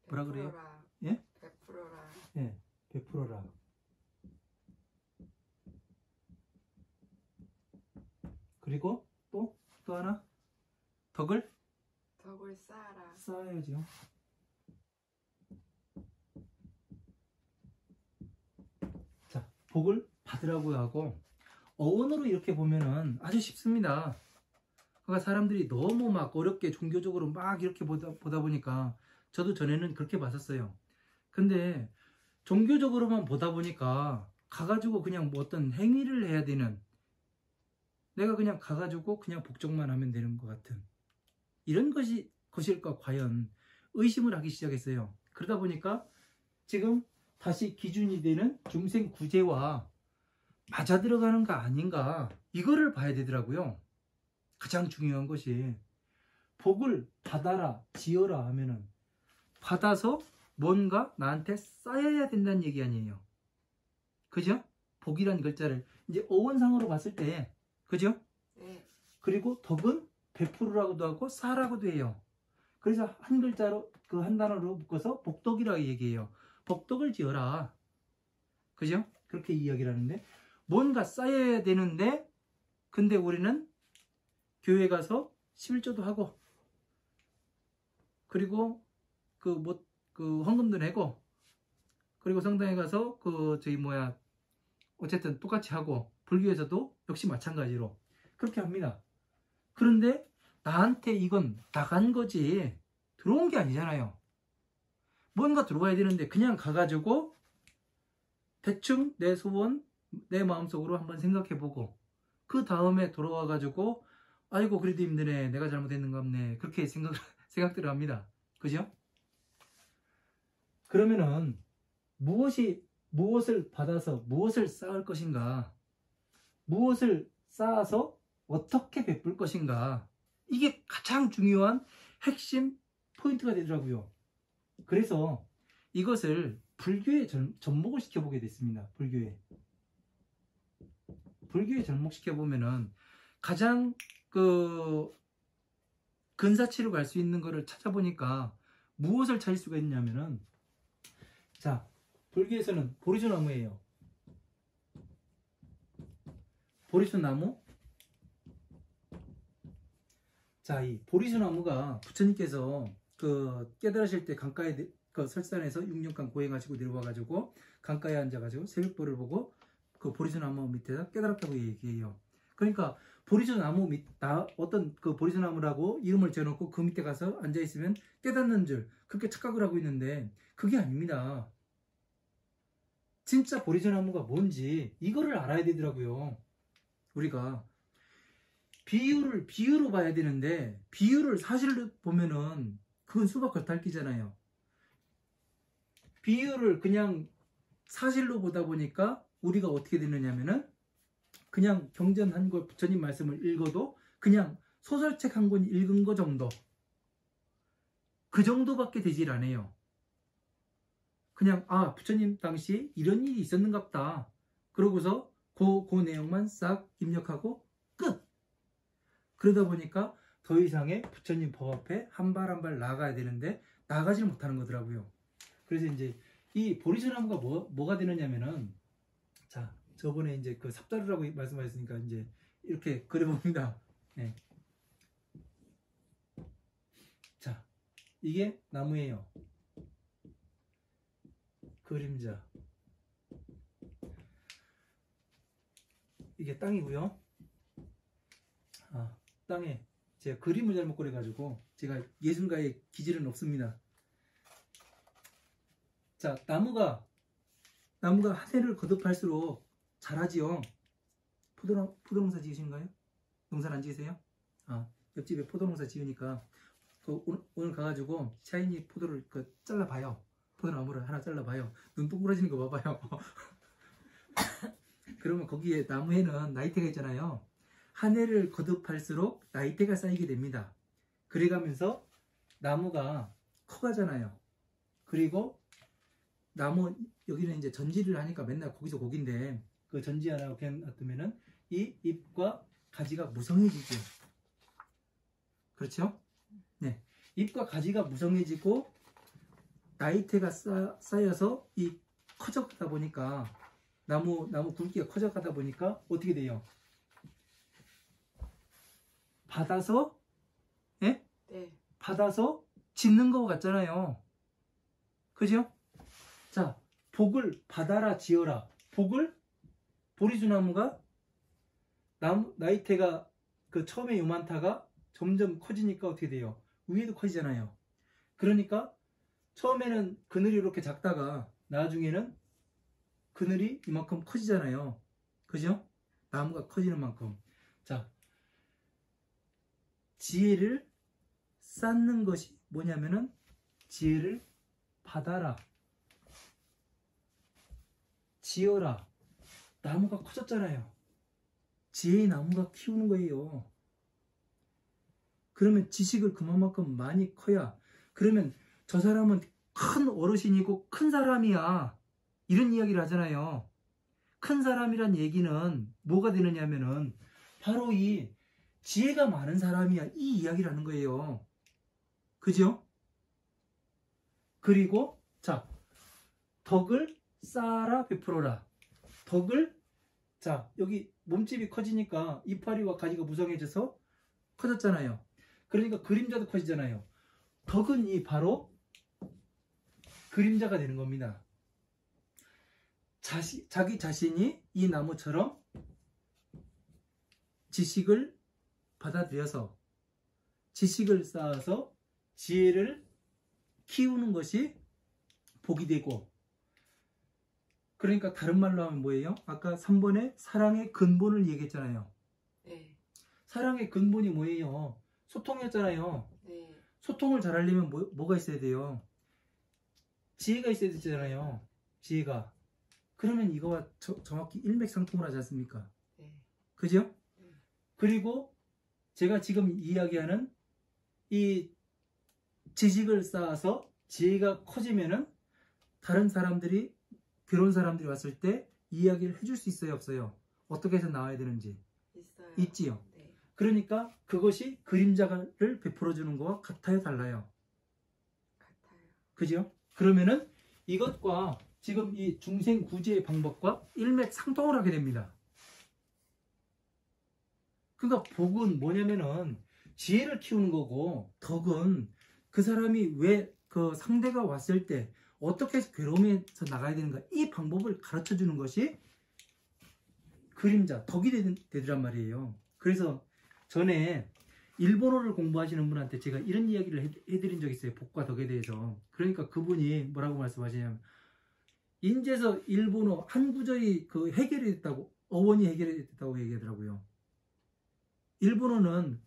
뭐라 그래요? 베풀어라. 예? 베풀어라. 네, 베풀어라. 그리고 또 하나 덕을 쌓아라. 쌓아야죠. 자, 복을 받으라고 하고 어원으로 이렇게 보면은 아주 쉽습니다. 그러니까 사람들이 너무 막 어렵게 종교적으로 막 이렇게 보다 보니까 저도 전에는 그렇게 봤었어요. 근데 종교적으로만 보다 보니까 가가지고 그냥 뭐 어떤 행위를 해야 되는 내가 그냥 가가지고 그냥 복종만 하면 되는 것 같은 이런 것일까 과연 의심을 하기 시작했어요. 그러다 보니까 지금 다시 기준이 되는 중생 구제와 맞아 들어가는가 아닌가 이거를 봐야 되더라고요. 가장 중요한 것이 복을 받아라 지어라 하면은 받아서 뭔가 나한테 쌓여야 된다는 얘기 아니에요. 그죠? 복이란 글자를 이제 어원상으로 봤을 때 그죠? 네. 그리고 덕은 베풀으라고도 하고 쌓으라고도 해요. 그래서 한 글자로 그 한 단어로 묶어서 복덕이라고 얘기해요. 복덕을 지어라. 그죠? 그렇게 이야기를 하는데 뭔가 쌓여야 되는데 근데 우리는 교회 가서 11조도 하고 그리고 그 헌금도 내고 그리고 성당에 가서 어쨌든 똑같이 하고 불교에서도 역시 마찬가지로 그렇게 합니다. 그런데 나한테 이건 나간 거지 들어온 게 아니잖아요. 뭔가 들어와야 되는데 그냥 가가지고 대충 내 소원 내 마음속으로 한번 생각해보고 그 다음에 돌아와가지고 아이고 그래도 힘드네 내가 잘못했는가 없네 그렇게 생각들을 합니다. 그죠? 그러면은 무엇을 받아서 무엇을 쌓을 것인가 무엇을 쌓아서 어떻게 베풀 것인가 이게 가장 중요한 핵심 포인트가 되더라고요. 그래서 이것을 불교에 접목을 시켜보게 됐습니다. 불교에 접목시켜보면은 가장 근사치로 갈 수 있는 거를 찾아보니까 무엇을 찾을 수가 있냐면은 자, 불교에서는 보리수나무예요. 보리수나무. 자, 이 보리수나무가 부처님께서 깨달으실 때 강가에 설산에서 6년간 고행하시고 내려와가지고 강가에 앉아가지고 새벽보를 보고 그 보리수나무 밑에서 깨달았다고 얘기해요. 그러니까 보리수나무 어떤 그 보리수나무라고 이름을 지어놓고 그 밑에 가서 앉아있으면 깨닫는 줄 그렇게 착각을 하고 있는데 그게 아닙니다. 진짜 보리수나무가 뭔지 이거를 알아야 되더라고요. 우리가 비유로 봐야 되는데 비유를 사실로 보면은 그건 수박 겉핥기잖아요. 비유를 그냥 사실로 보다 보니까 우리가 어떻게 되느냐면은 그냥 경전 한 권 부처님 말씀을 읽어도 그냥 소설책 한 권 읽은 거 정도 그 정도밖에 되질 않아요. 그냥 부처님 당시 이런 일이 있었는갑다 그러고서 그 내용만 싹 입력하고 끝. 그러다 보니까 더 이상의 부처님 법 앞에 한 발 한 발 나가야 되는데 나가지를 못하는 거더라고요. 그래서 이제 이 보리수나무가 뭐가 되느냐면은, 자, 저번에 이제 그 삽자루라고 말씀하셨으니까 이제 이렇게 그려봅니다. 네. 자, 이게 나무예요. 그림자. 이게 땅이고요. 땅에 제가 그림을 잘못 그려가지고 제가 예술가의 기질은 없습니다. 자, 나무가 한 해를 거듭할수록 자라지요. 포도농사 지으신가요? 농사는 안 지으세요? 옆집에 포도농사 지으니까 오늘 가가지고 샤이니 포도를 잘라봐요. 포도나무를 하나 잘라봐요. 눈 동그라지는 거 봐봐요. 그러면 거기에 나무에는 나이테가 있잖아요. 한 해를 거듭할수록 나이테가 쌓이게 됩니다. 그래가면서 나무가 커가잖아요. 그리고 나무 여기는 이제 전지를 하니까 맨날 거기서 거긴데 그 전지 하나 놔두면은 이 잎과 가지가 무성해지죠. 그렇죠? 네, 잎과 가지가 무성해지고 나이테가 쌓여서 이 커져가다 보니까 나무 굵기가 커져가다 보니까 어떻게 돼요? 받아서 예? 네. 받아서 짓는 거 같잖아요. 그죠? 자, 복을 받아라 지어라. 복을 보리수나무가 나이테가 처음에 요만타가 점점 커지니까 어떻게 돼요? 위에도 커지잖아요. 그러니까 처음에는 그늘이 이렇게 작다가 나중에는 그늘이 이만큼 커지잖아요. 그죠? 나무가 커지는 만큼. 자, 지혜를 쌓는 것이 뭐냐면은 지혜를 받아라. 지어라. 나무가 커졌잖아요. 지혜의 나무가 키우는 거예요. 그러면 지식을 그만큼 많이 커야, 그러면 저 사람은 큰 어르신이고 큰 사람이야, 이런 이야기를 하잖아요. 큰 사람이란 얘기는 뭐가 되느냐면은 바로 이 지혜가 많은 사람이야, 이 이야기를 하는 거예요. 그죠? 그리고 자, 덕을 쌓아라 베풀어라. 덕을, 자, 여기 몸집이 커지니까 이파리와 가지가 무성해져서 커졌잖아요. 그러니까 그림자도 커지잖아요. 덕은 이 바로 그림자가 되는 겁니다. 자기 자신이 이 나무처럼 지식을 받아들여서 지식을 쌓아서 지혜를 키우는 것이 복이 되고, 그러니까 다른 말로 하면 뭐예요? 아까 3번에 사랑의 근본을 얘기했잖아요. 네. 사랑의 근본이 뭐예요? 소통이었잖아요. 네. 소통을 잘하려면 뭐가 있어야 돼요? 지혜가 있어야 되잖아요. 지혜가. 그러면 이거와 정확히 일맥상통을 하지 않습니까? 네. 그죠? 네. 그리고 제가 지금 이야기하는 이 지식을 쌓아서 지혜가 커지면은 다른 사람들이, 괴로운 사람들이 왔을 때 이야기를 해줄 수 있어요, 없어요? 어떻게 해서 나와야 되는지 있어요. 있지요. 네. 그러니까 그것이 그림자를 베풀어주는 거와 같아요, 달라요? 같아요. 그죠? 그러면은 이것과 지금 이 중생구제의 방법과 일맥상통을 하게 됩니다. 그러니까 복은 뭐냐면은 지혜를 키우는 거고, 덕은 그 사람이 왜 그 상대가 왔을 때 어떻게 해서 괴로움에서 나가야 되는가, 이 방법을 가르쳐 주는 것이 그림자, 덕이 되더란 말이에요. 그래서 전에 일본어를 공부하시는 분한테 제가 이런 이야기를 해드린 적이 있어요. 복과 덕에 대해서. 그러니까 그분이 뭐라고 말씀하시냐면, 인제서 일본어 한 구절이 해결이 됐다고, 어원이 해결이 됐다고 얘기하더라고요. 일본어는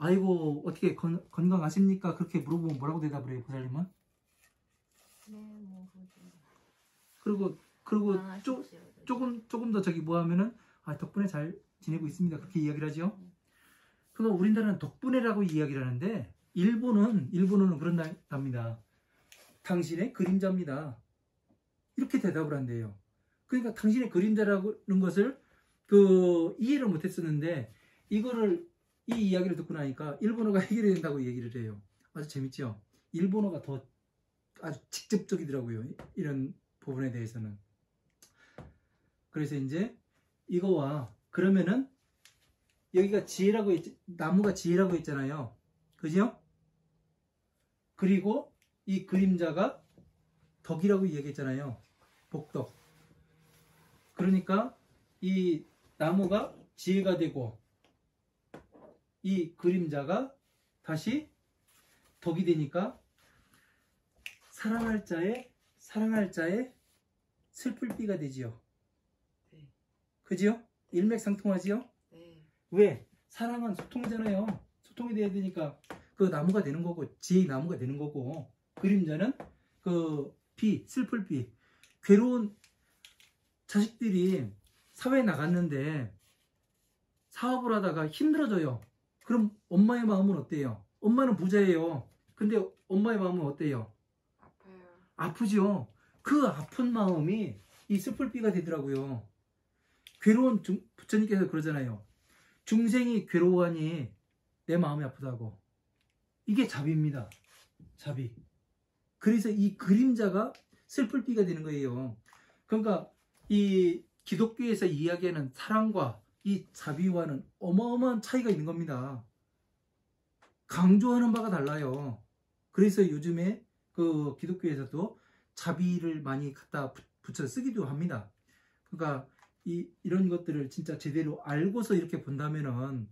아이고 어떻게 건강하십니까? 그렇게 물어보면 뭐라고 대답을 해요, 보살님은? 네, 뭐 그리고 아쉽죠. 조금 더 뭐 하면은 덕분에 잘 지내고 있습니다, 그렇게 이야기를 하죠. 그러니까 우리나라는 덕분에라고 이야기를 하는데 일본어는 그런답니다. 당신의 그림자입니다, 이렇게 대답을 한대요. 그러니까 당신의 그림자라는 것을 이해를 못했었는데, 이 이야기를 듣고 나니까 일본어가 해결이 된다고 얘기를 해요. 아주 재밌죠? 일본어가 더 아주 직접적이더라고요. 이런 부분에 대해서는. 그래서 이제 이거와 그러면은 여기가 지혜라고 나무가 지혜라고 했잖아요. 그죠? 그리고 이 그림자가 덕이라고 이야기했잖아요. 복덕. 그러니까 이 나무가 지혜가 되고 이 그림자가 다시 덕이 되니까 사랑할 자의 슬플 비가 되지요. 네. 그지요? 일맥상통하지요? 네. 왜? 사랑은 소통이잖아요. 소통이 돼야 되니까 그 나무가 되는 거고 지혜의 나무가 되는 거고 그림자는 그 비, 슬플 비. 괴로운 자식들이 사회에 나갔는데 사업을 하다가 힘들어져요. 그럼 엄마의 마음은 어때요? 엄마는 부자예요. 근데 엄마의 마음은 어때요? 아파요. 아프죠. 그 아픈 마음이 이 슬플 비가 되더라고요. 괴로운 부처님께서 그러잖아요. 중생이 괴로워하니 내 마음이 아프다고. 이게 자비입니다. 자비. 그래서 이 그림자가 슬플 비가 되는 거예요. 그러니까 이 기독교에서 이야기하는 사랑과 이 자비와는 어마어마한 차이가 있는 겁니다. 강조하는 바가 달라요. 그래서 요즘에 그 기독교에서도 자비를 많이 갖다 붙여 쓰기도 합니다. 그러니까 이런 것들을 진짜 제대로 알고서 이렇게 본다면은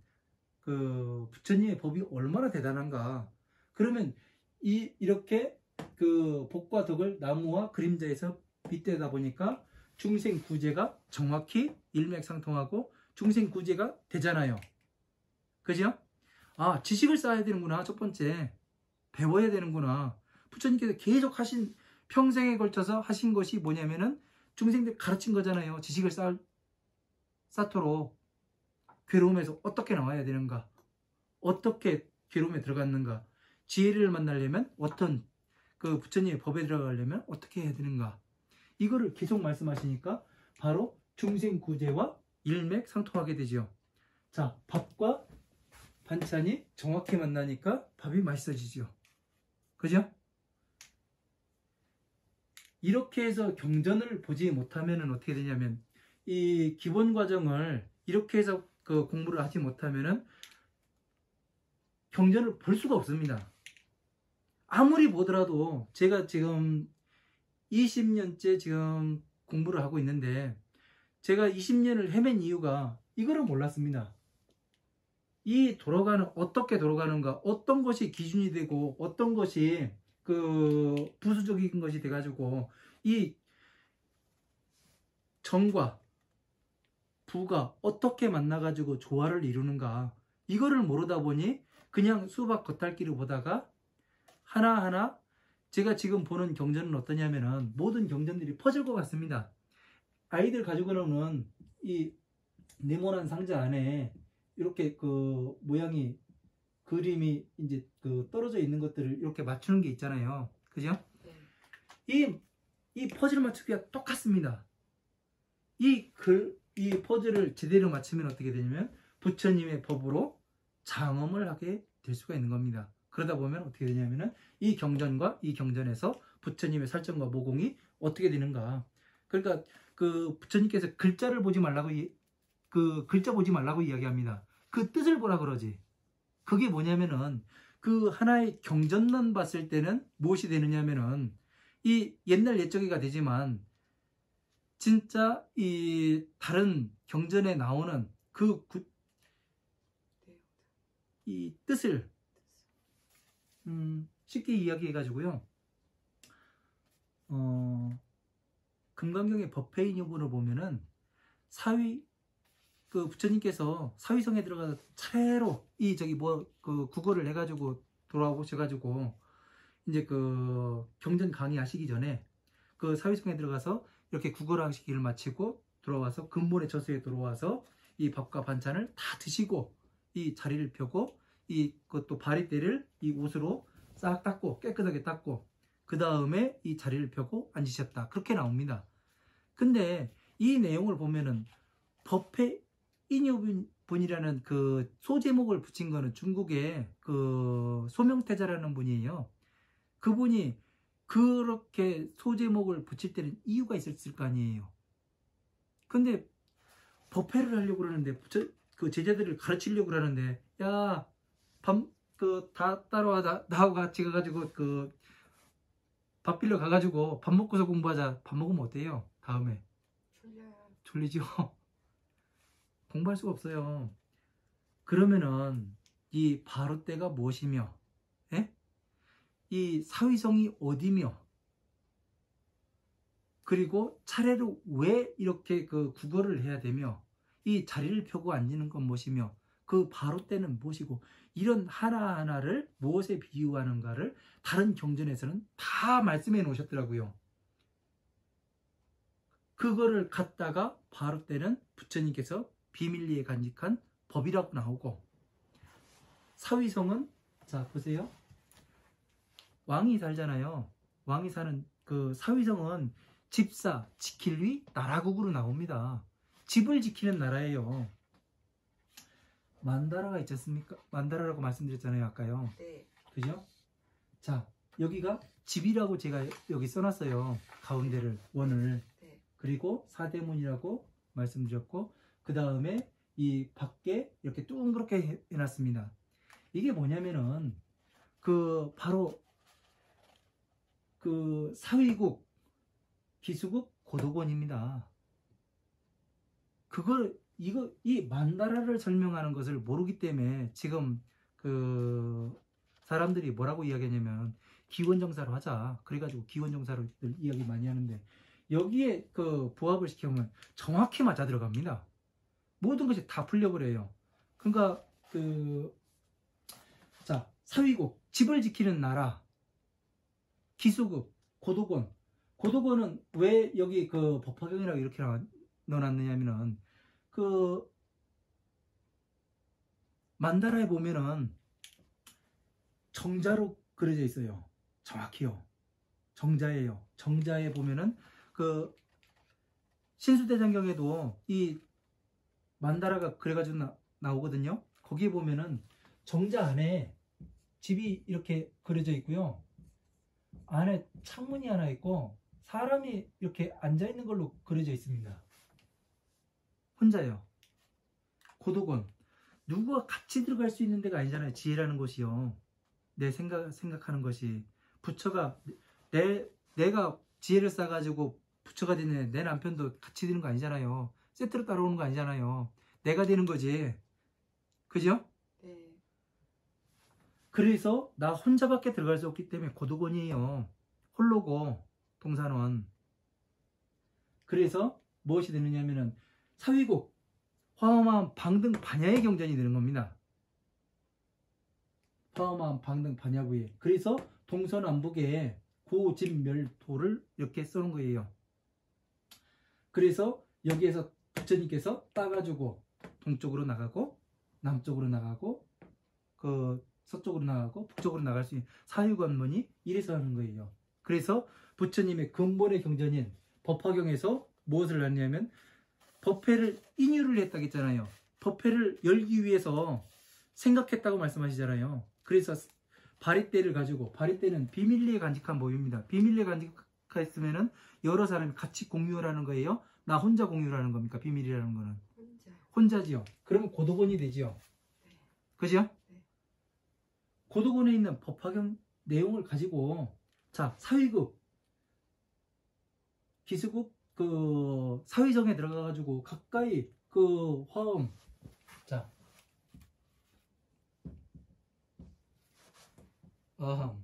그 부처님의 법이 얼마나 대단한가. 그러면 이렇게 그 복과 덕을 나무와 그림자에서 빗대다 보니까 중생 구제가 정확히 일맥상통하고 중생 구제가 되잖아요. 그죠? 아, 지식을 쌓아야 되는구나. 첫 번째. 배워야 되는구나. 부처님께서 계속 평생에 걸쳐서 하신 것이 뭐냐면은 중생들 가르친 거잖아요. 지식을 쌓도록 괴로움에서 어떻게 나와야 되는가. 어떻게 괴로움에 들어갔는가. 지혜를 만나려면 어떤 그 부처님의 법에 들어가려면 어떻게 해야 되는가. 이거를 계속 말씀하시니까 바로 중생구제와 일맥상통하게 되죠. 자, 밥과 반찬이 정확히 만나니까 밥이 맛있어지죠. 그죠? 이렇게 해서 경전을 보지 못하면 어떻게 되냐면 이 기본 과정을 이렇게 해서 그 공부를 하지 못하면은 경전을 볼 수가 없습니다. 아무리 보더라도 제가 지금 20년째 지금 공부를 하고 있는데 제가 20년을 헤맨 이유가 이거를 몰랐습니다. 어떻게 돌아가는가, 어떤 것이 기준이 되고 어떤 것이 그 부수적인 것이 돼가지고 이 정과 부가 어떻게 만나가지고 조화를 이루는가, 이거를 모르다 보니 그냥 수박 겉핥기를 보다가 하나하나 제가 지금 보는 경전은 어떠냐면은 모든 경전들이 퍼즐과 같습니다. 아이들 가지고 오는 이 네모난 상자 안에 이렇게 그 모양이 그림이 이제 그 떨어져 있는 것들을 이렇게 맞추는 게 있잖아요. 그죠? 네. 이 퍼즐 맞추기가 똑같습니다. 이 퍼즐을 제대로 맞추면 어떻게 되냐면 부처님의 법으로 장엄을 하게 될 수가 있는 겁니다. 그러다 보면 어떻게 되냐면은 이 경전과 이 경전에서 부처님의 설정과 모공이 어떻게 되는가. 그러니까 그 부처님께서 글자를 보지 말라고 글자 보지 말라고 이야기합니다. 그 뜻을 보라 그러지. 그게 뭐냐면은 그 하나의 경전만 봤을 때는 무엇이 되느냐면은 이 옛날 옛적이가 되지만 진짜 이 다른 경전에 나오는 이 뜻을 쉽게 이야기해가지고요. 금강경의 법회인 요분을 보면은 그 부처님께서 사위성에 들어가서 차례로 그 국어를 해가지고 돌아오셔가지고 이제 그 경전 강의하시기 전에 그 사위성에 들어가서 이렇게 국어를 하시기를 마치고 돌아와서 근본의 저수에 들어와서 이 밥과 반찬을 다 드시고 이 자리를 펴고 그것도 바리떼를 이 옷으로 싹 닦고 깨끗하게 닦고 그 다음에 이 자리를 펴고 앉으셨다. 그렇게 나옵니다. 근데 이 내용을 보면은 법회 인유분이라는 그 소제목을 붙인 거는 중국의 그 소명태자라는 분이에요. 그분이 그렇게 소제목을 붙일 때는 이유가 있었을 거 아니에요. 근데 법회를 하려고 그러는데 그 제자들을 가르치려고 그러는데 야, 다 따라와 나하고 같이 가가지고 그 밥 빌려 가가지고 밥 먹고서 공부하자. 밥 먹으면 어때요? 다음에 졸려요. 졸리죠. 공부할 수가 없어요. 그러면은 이 바로떼가 무엇이며, 예? 이 사위성이 어디며, 그리고 차례로 왜 이렇게 그 국어를 해야 되며, 이 자리를 펴고 앉는 건 무엇이며, 그 바로떼는 무엇이고, 이런 하나하나를 무엇에 비유하는가를 다른 경전에서는 다 말씀해 놓으셨더라고요. 그거를 갖다가 바로떼는 부처님께서 비밀리에 간직한 법이라고 나오고, 사위성은 자 보세요. 왕이 살잖아요. 왕이 사는 그 사위성은 집사, 지킬위, 나라국으로 나옵니다. 집을 지키는 나라예요. 만다라가 있지 않습니까? 만다라라고 말씀드렸잖아요, 아까요. 네. 그죠? 자, 여기가 집이라고 제가 여기 써놨어요. 가운데를, 원을. 네. 그리고 사대문이라고 말씀드렸고, 그 다음에 이 밖에 이렇게 둥그렇게 해놨습니다. 이게 뭐냐면은 그 바로 그 사위국, 기수국, 고도권입니다. 이 만다라를 설명하는 것을 모르기 때문에 지금 그 사람들이 뭐라고 이야기하냐면 기원정사로 하자. 그래가지고 기원정사로 이야기 많이 하는데 여기에 그 부합을 시켜보면 정확히 맞아 들어갑니다. 모든 것이 다 풀려버려요. 그러니까 자, 사위국, 집을 지키는 나라, 기수국, 고도권. 고도권은 왜 여기 그 법화경이라고 이렇게 넣어놨느냐면은 그 만다라에 보면은 정자로 그려져 있어요. 정확히요. 정자예요. 정자에 보면은 그 신수대장경에도 이 만다라가 그래가지고 나오거든요. 거기에 보면은 정자 안에 집이 이렇게 그려져 있고요. 안에 창문이 하나 있고 사람이 이렇게 앉아있는 걸로 그려져 있습니다. 혼자요. 고도권. 누구와 같이 들어갈 수 있는 데가 아니잖아요. 지혜라는 것이요. 내 생각하는 것이. 부처가 내가 지혜를 쌓아가지고 부처가 되는 내 남편도 같이 되는 거 아니잖아요. 세트로 따라오는 거 아니잖아요. 내가 되는 거지. 그죠? 네. 그래서 나 혼자밖에 들어갈 수 없기 때문에 고도권이에요. 홀로고 동산원. 그래서 무엇이 되느냐면은 사위국, 화엄한 방등 반야의 경전이 되는 겁니다. 화엄한 방등 반야부에. 그래서 동서남북에 고진멸도를 이렇게 써놓은 거예요. 그래서 여기에서 부처님께서 따가지고 동쪽으로 나가고 남쪽으로 나가고 그 서쪽으로 나가고 북쪽으로 나갈 수 있는 사유관문이 이래서 하는 거예요. 그래서 부처님의 근본의 경전인 법화경에서 무엇을 하냐면 법회를 인유를 했다고 했잖아요. 법회를 열기 위해서 생각했다고 말씀하시잖아요. 그래서 바리떼를 가지고, 바리떼는 비밀리에 간직한 법입니다. 비밀리에 간직했으면은 여러 사람이 같이 공유를 하는 거예요. 나 혼자 공유를 하는 겁니까? 비밀이라는 거는 혼자요. 혼자지요. 그러면 고도권이 되지요. 네. 그죠? 네. 고도권에 있는 법화경 내용을 가지고 자, 사위국, 기수국, 그 사위정에 들어가가지고 가까이 그 화엄, 자, 아함,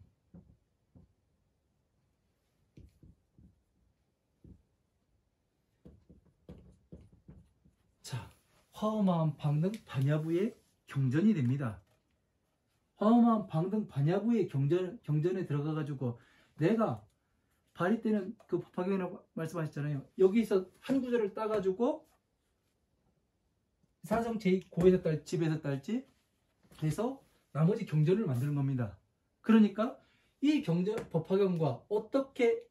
자, 화엄한 방등 반야부의 경전이 됩니다. 화엄한 방등 반야부의 경전에 들어가가지고 내가 바리떼는 그 법화경이라고 말씀하셨잖아요. 여기서 한 구절을 따가지고 사성 제2고에서 딸 집에서 딸지 해서 나머지 경전을 만드는 겁니다. 그러니까 이 경전 법화경과 어떻게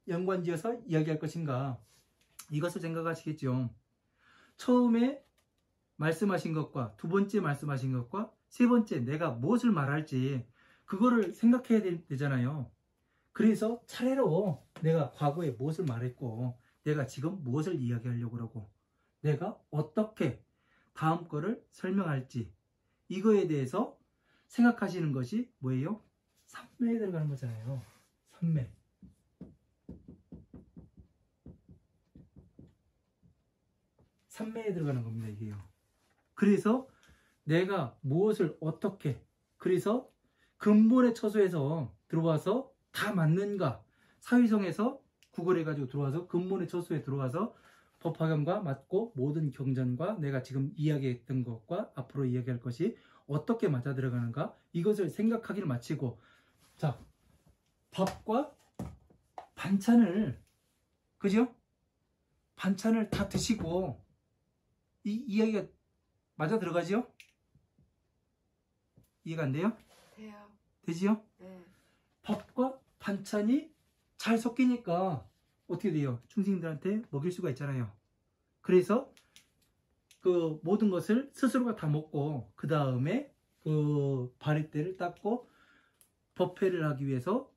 연관지어서 이야기할 것인가, 이것을 생각하시겠죠. 처음에 말씀하신 것과 두 번째 말씀하신 것과 세 번째 내가 무엇을 말할지 그거를 생각해야 되잖아요. 그래서 차례로 내가 과거에 무엇을 말했고 내가 지금 무엇을 이야기하려고 그러고 내가 어떻게 다음 거를 설명할지 이거에 대해서 생각하시는 것이 뭐예요? 삼매에 들어가는 거잖아요. 삼매. 삼매에 들어가는 겁니다. 이게요. 그래서 내가 무엇을 어떻게 그래서 근본의 처소에서 들어와서 다 맞는가 사위성에서 구걸해가지고 들어와서 근본의 처소에 들어와서 법화경과 맞고 모든 경전과 내가 지금 이야기했던 것과 앞으로 이야기할 것이 어떻게 맞아 들어가는가 이것을 생각하기를 마치고 자 밥과 반찬을 그죠? 반찬을 다 드시고 이 이야기가 맞아 들어가지요? 이해가 안 돼요? 돼요. 되지요? 네. 밥과 반찬이 잘 섞이니까 어떻게 돼요? 중생들한테 먹일 수가 있잖아요. 그래서 그 모든 것을 스스로가 다 먹고 그 다음에 그 바리떼를 닦고 법회를 하기 위해서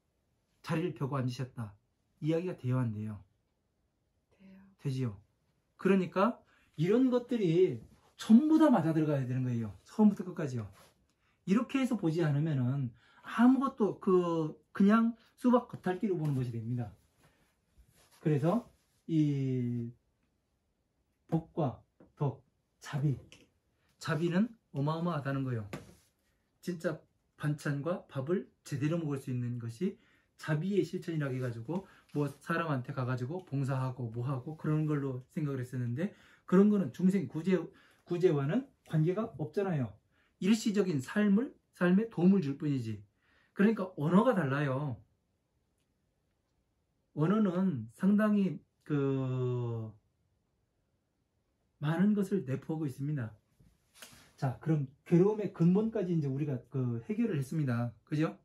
자리를 펴고 앉으셨다. 이야기가 돼요, 안 돼요? 돼요. 되지요? 그러니까 이런 것들이 전부 다 맞아 들어가야 되는 거예요. 처음부터 끝까지요. 이렇게 해서 보지 않으면은 아무것도 그냥 수박 겉핥기로 보는 것이 됩니다. 그래서 이 복과 덕, 자비는 어마어마하다는 거예요. 진짜 반찬과 밥을 제대로 먹을 수 있는 것이 자비의 실천이라고 해가지고 뭐 사람한테 가가지고 봉사하고 뭐하고 그런 걸로 생각을 했었는데 그런 거는 중생 구제와는 관계가 없잖아요. 일시적인 삶에 도움을 줄 뿐이지. 그러니까 언어가 달라요. 언어는 상당히 많은 것을 내포하고 있습니다. 자, 그럼 괴로움의 근본까지 이제 우리가 해결을 했습니다. 그죠?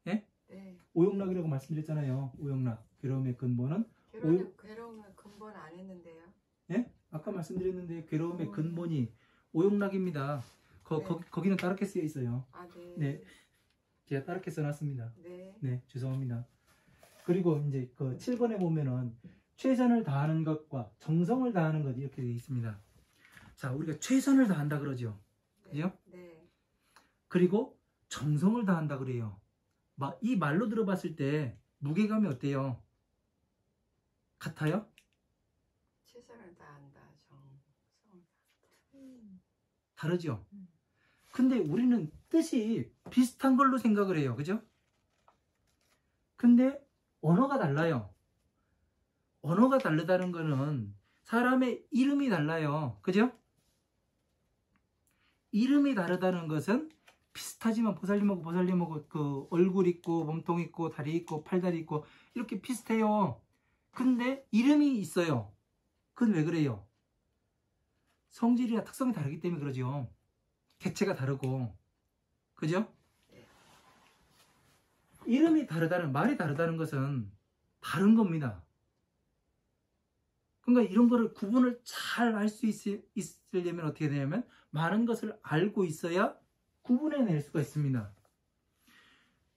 예? 네. 오용락이라고 말씀드렸잖아요. 오용락. 괴로움의 근본은 괴로움의 근본 안 했는데요. 예? 아까 말씀드렸는데 괴로움의 근본이 오용락입니다. 네. 거기는 다르게 쓰여 있어요. 아, 네. 네. 제가 다르게 써놨습니다. 네. 네, 죄송합니다. 그리고 이제 7번에 보면은 최선을 다하는 것과 정성을 다하는 것 이렇게 되어 있습니다. 자, 우리가 최선을 다한다 그러죠. 그죠? 네. 그리고 정성을 다한다 그래요. 이 말로 들어봤을 때 무게감이 어때요? 같아요? 최선을 다한다. 정성을 다한다. 다르죠? 근데 우리는 뜻이 비슷한 걸로 생각을 해요. 그죠? 근데 언어가 달라요. 언어가 다르다는 거는 사람의 이름이 달라요. 그죠? 이름이 다르다는 것은 비슷하지만 보살님하고 얼굴 있고 몸통 있고 다리 있고 팔다리 있고 이렇게 비슷해요. 근데 이름이 있어요. 그건 왜 그래요? 성질이나 특성이 다르기 때문에 그러죠. 객체가 다르고. 그죠? 이름이 다르다는 말이 다르다는 것은 다른 겁니다. 그러니까 이런 거를 구분을 잘 알 수 있으려면 어떻게 되냐면 많은 것을 알고 있어야 구분해낼 수가 있습니다.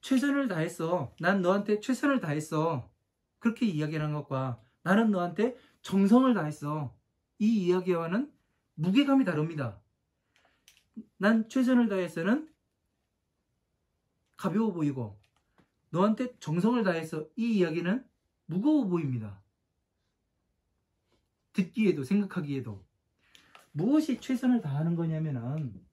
최선을 다했어. 난 너한테 최선을 다했어. 그렇게 이야기하는 것과 나는 너한테 정성을 다했어. 이 이야기와는 무게감이 다릅니다. 난 최선을 다해서는 가벼워 보이고 너한테 정성을 다해서 이 이야기는 무거워 보입니다. 듣기에도 생각하기에도. 무엇이 최선을 다하는 거냐면은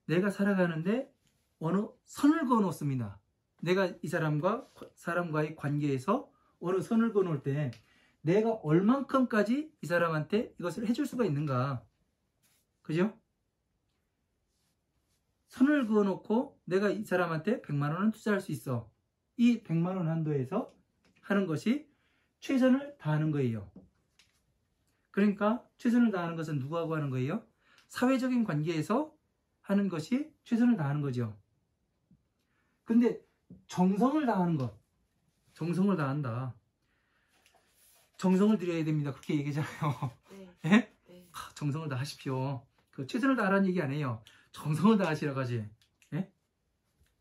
내가 살아가는데 어느 선을 그어놓습니다. 내가 이 사람과의 관계에서 어느 선을 그어놓을 때 내가 얼만큼까지 이 사람한테 이것을 해줄 수가 있는가. 그죠? 선을 그어놓고 내가 이 사람한테 100만 원은 투자할 수 있어. 이 100만 원 한도에서 하는 것이 최선을 다하는 거예요. 그러니까 최선을 다하는 것은 누구하고 하는 거예요? 사회적인 관계에서 하는 것이 최선을 다하는 거죠. 근데 정성을 다하는 것, 정성을 다한다. 정성을 들여야 됩니다. 그렇게 얘기하잖아요. 네. 예? 네. 정성을 다하십시오. 최선을 다하라는 얘기 안 해요. 정성을 다하시라고 하지. 예?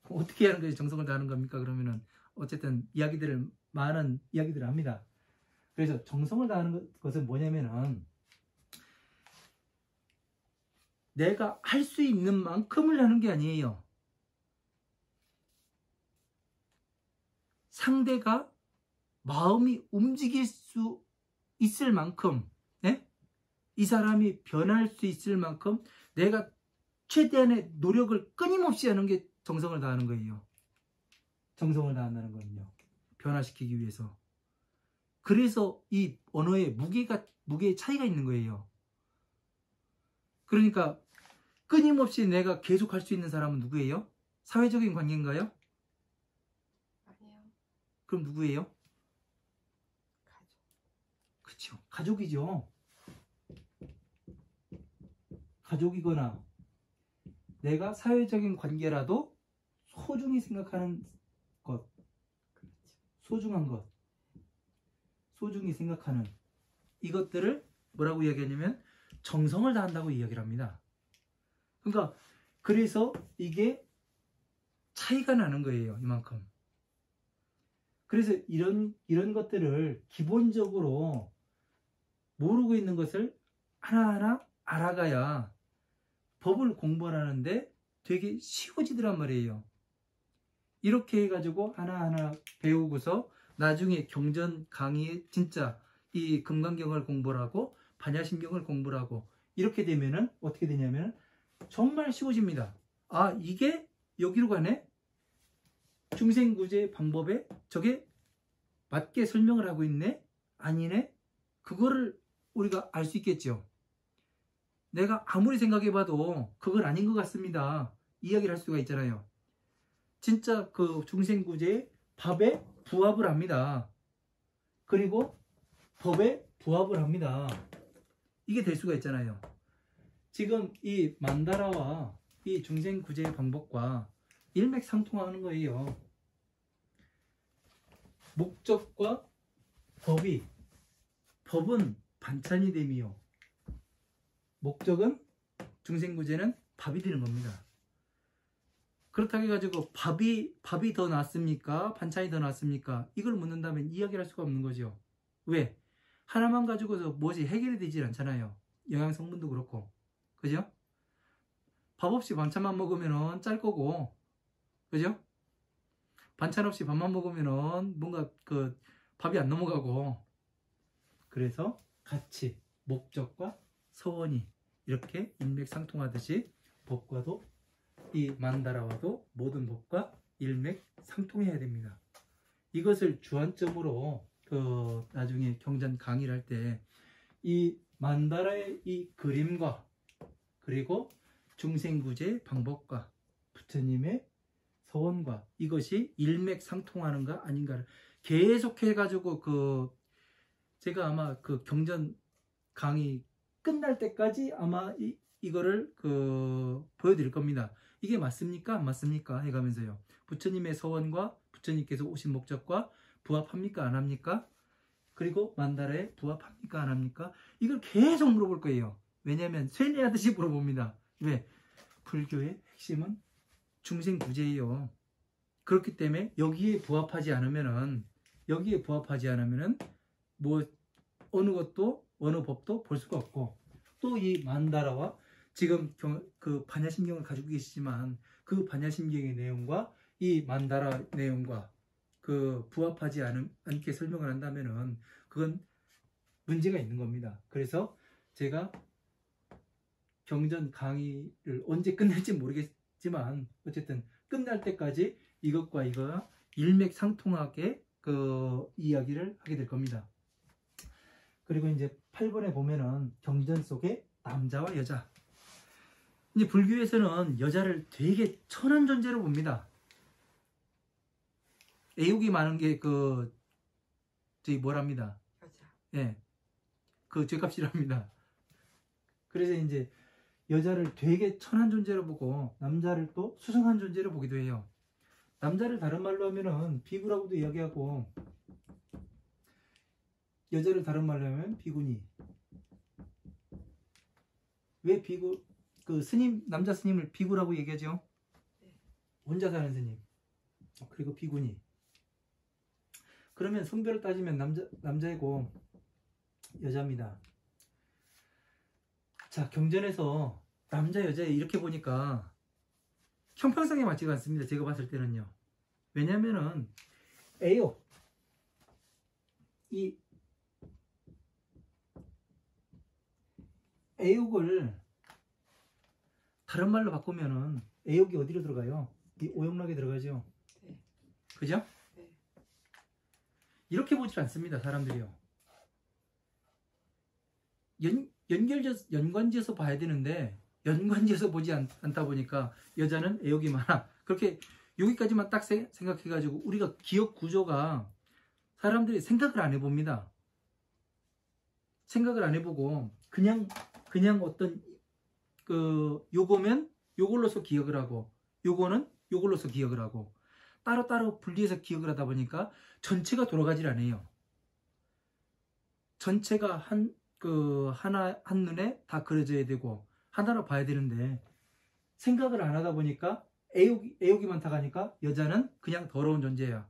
어떻게 하는 것이 정성을 다하는 겁니까? 그러면은 어쨌든 많은 이야기들을 합니다. 그래서 정성을 다하는 것은 뭐냐면은 내가 할 수 있는 만큼을 하는 게 아니에요. 상대가 마음이 움직일 수 있을 만큼, 네? 이 사람이 변할 수 있을 만큼 내가 최대한의 노력을 끊임없이 하는 게 정성을 다하는 거예요. 정성을 다한다는 거는요. 변화시키기 위해서. 그래서 이 언어의 무게의 차이가 있는 거예요. 그러니까 끊임없이 내가 계속 할 수 있는 사람은 누구예요? 사회적인 관계인가요? 아니요. 그럼 누구예요? 가족. 그렇죠. 가족이죠. 가족이거나 내가 사회적인 관계라도 소중히 생각하는 것, 그렇죠. 소중한 것, 소중히 생각하는 이것들을 뭐라고 이야기하냐면 정성을 다한다고 이야기를 합니다. 그러니까 그래서 이게 차이가 나는 거예요. 이만큼. 그래서 이런 것들을 기본적으로 모르고 있는 것을 하나하나 알아가야 법을 공부하는데 되게 쉬워지더란 말이에요. 이렇게 해가지고 하나하나 배우고서 나중에 경전 강의에 진짜 이 금강경을 공부를 하고 반야심경을 공부를 하고 이렇게 되면은 어떻게 되냐면 정말 쉬워집니다. 아, 이게 여기로 가네? 중생구제 방법에 저게 맞게 설명을 하고 있네? 아니네? 그거를 우리가 알 수 있겠죠. 내가 아무리 생각해봐도 그건 아닌 것 같습니다. 이야기를 할 수가 있잖아요. 진짜 그 중생구제의 밥에 부합을 합니다. 그리고 법에 부합을 합니다. 이게 될 수가 있잖아요. 지금 이 만다라와 이 중생구제의 방법과 일맥상통하는 거예요. 목적과 법은 반찬이 됨이요. 목적은 중생구제는 밥이 되는 겁니다. 그렇다고 해가지고 밥이 더 낫습니까? 반찬이 더 낫습니까? 이걸 묻는다면 이야기를 할 수가 없는 거죠. 왜? 하나만 가지고서 무엇이 해결이 되질 않잖아요. 영양 성분도 그렇고. 그죠? 밥 없이 반찬만 먹으면 짤 거고. 그죠? 반찬 없이 밥만 먹으면 뭔가 그 밥이 안 넘어가고. 그래서 같이 목적과 서원이 이렇게 인맥상통하듯이 법과도 이 만다라와도 모든 법과 일맥상통해야 됩니다. 이것을 주안점으로 나중에 경전 강의를 할 때 이 만다라의 이 그림과 그리고 중생구제 방법과 부처님의 서원과 이것이 일맥상통하는가 아닌가를 계속해 가지고 제가 아마 그 경전 강의 끝날 때까지 아마 이거를 보여드릴 겁니다. 이게 맞습니까? 안 맞습니까? 해가면서요. 부처님의 서원과 부처님께서 오신 목적과 부합합니까? 안 합니까? 그리고 만다라에 부합합니까? 안 합니까? 이걸 계속 물어볼 거예요. 왜냐하면 쇠뇌하듯이 물어봅니다. 왜? 불교의 핵심은 중생구제예요. 그렇기 때문에 여기에 부합하지 않으면은 뭐 어느 것도 어느 법도 볼 수가 없고 또 이 만다라와 지금 그 반야심경을 가지고 계시지만 그 반야심경의 내용과 이 만다라 내용과 그 부합하지 않게 설명을 한다면은 그건 문제가 있는 겁니다. 그래서 제가 경전 강의를 언제 끝낼지 모르겠지만 어쨌든 끝날 때까지 이것과 이거가 일맥상통하게 이야기를 하게 될 겁니다. 그리고 이제 8번에 보면은 경전 속에 남자와 여자. 이제 불교에서는 여자를 되게 천한 존재로 봅니다. 애욕이 많은 게 저기 뭐랍니다. 여자. 예. 그 죄값이랍니다. 그래서 이제 여자를 되게 천한 존재로 보고 남자를 또 수상한 존재로 보기도 해요. 남자를 다른 말로 하면은 비구라고도 이야기하고 여자를 다른 말로 하면 비구니. 왜 비구 남자 스님을 비구라고 얘기하죠? 혼자 사는 스님, 그리고 비구니. 그러면 성별을 따지면 남자이고 여자입니다. 자, 경전에서 남자 여자 이렇게 보니까 형평성에 맞지가 않습니다. 제가 봤을 때는요. 왜냐면은 애욕, 이 애욕을 다른 말로 바꾸면은 애욕이 어디로 들어가요? 이 오용락에 들어가죠. 네. 그죠? 네. 이렇게 보질 않습니다. 사람들이요. 연관지어서 봐야 되는데 연관지어서 보지 않다 보니까 여자는 애욕이 많아. 그렇게 여기까지만 딱 생각해가지고 우리가 기억 구조가 사람들이 생각을 안 해봅니다. 생각을 안 해보고 그냥 어떤 요거면 요걸로서 기억을 하고 요거는 요걸로서 기억을 하고 따로따로 분리해서 기억을 하다 보니까 전체가 돌아가질 않아요. 전체가 한눈에 다 그려져야 되고 하나로 봐야 되는데 생각을 안 하다 보니까 애욕이 많다고 하니까 여자는 그냥 더러운 존재야.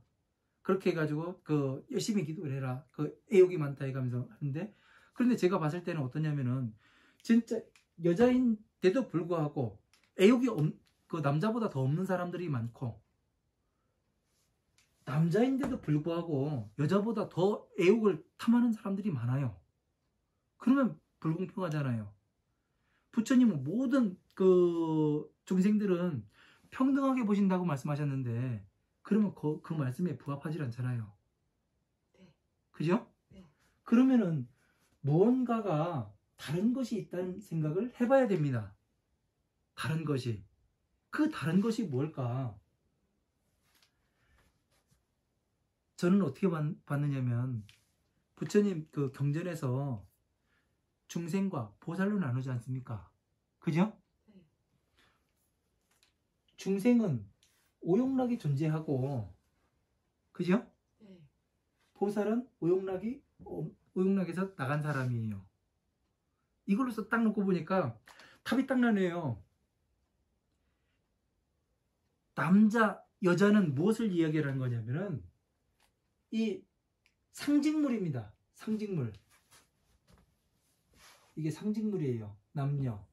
그렇게 해가지고 열심히 기도를 해라. 애욕이 많다 해가면서 하는데, 그런데 제가 봤을 때는 어떠냐면은 진짜 여자인데도 불구하고 애욕이 남자보다 더 없는 사람들이 많고, 남자인데도 불구하고 여자보다 더 애욕을 탐하는 사람들이 많아요. 그러면 불공평하잖아요. 부처님은 모든 중생들은 평등하게 보신다고 말씀하셨는데, 그러면 그 말씀에 부합하지 않잖아요. 네. 그죠? 네. 그러면은 무언가가 다른 것이 있다는 생각을 해봐야 됩니다. 다른 것이. 그 다른 것이 뭘까? 저는 어떻게 봤느냐면 부처님 경전에서 중생과 보살로 나누지 않습니까? 그죠? 네. 중생은 오용락이 존재하고, 그죠? 네. 보살은 오용락에서 나간 사람이에요. 이걸로서 딱 놓고 보니까 답이 딱 나네요. 남자, 여자는 무엇을 이야기하는 거냐면은 이 상징물입니다. 상징물. 이게 상징물이에요. 남녀.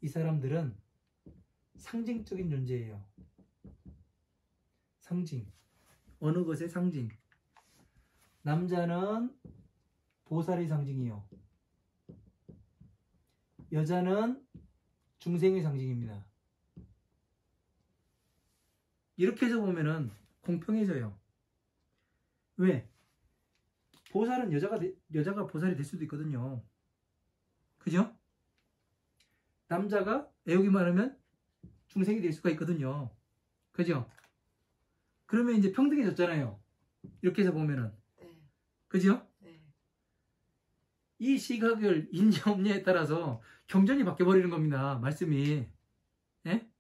이 사람들은 상징적인 존재예요. 상징. 어느 것의 상징. 남자는 보살의 상징이요. 여자는 중생의 상징입니다. 이렇게 해서 보면은 공평해져요. 왜? 보살은 여자가 보살이 될 수도 있거든요. 그죠? 남자가 애욕이 많으면 중생이 될 수가 있거든요. 그죠? 그러면 이제 평등해졌잖아요. 이렇게 해서 보면은. 네. 그죠? 네. 이 시각을 인지 없냐에 따라서 경전이 바뀌어버리는 겁니다. 말씀이. 예?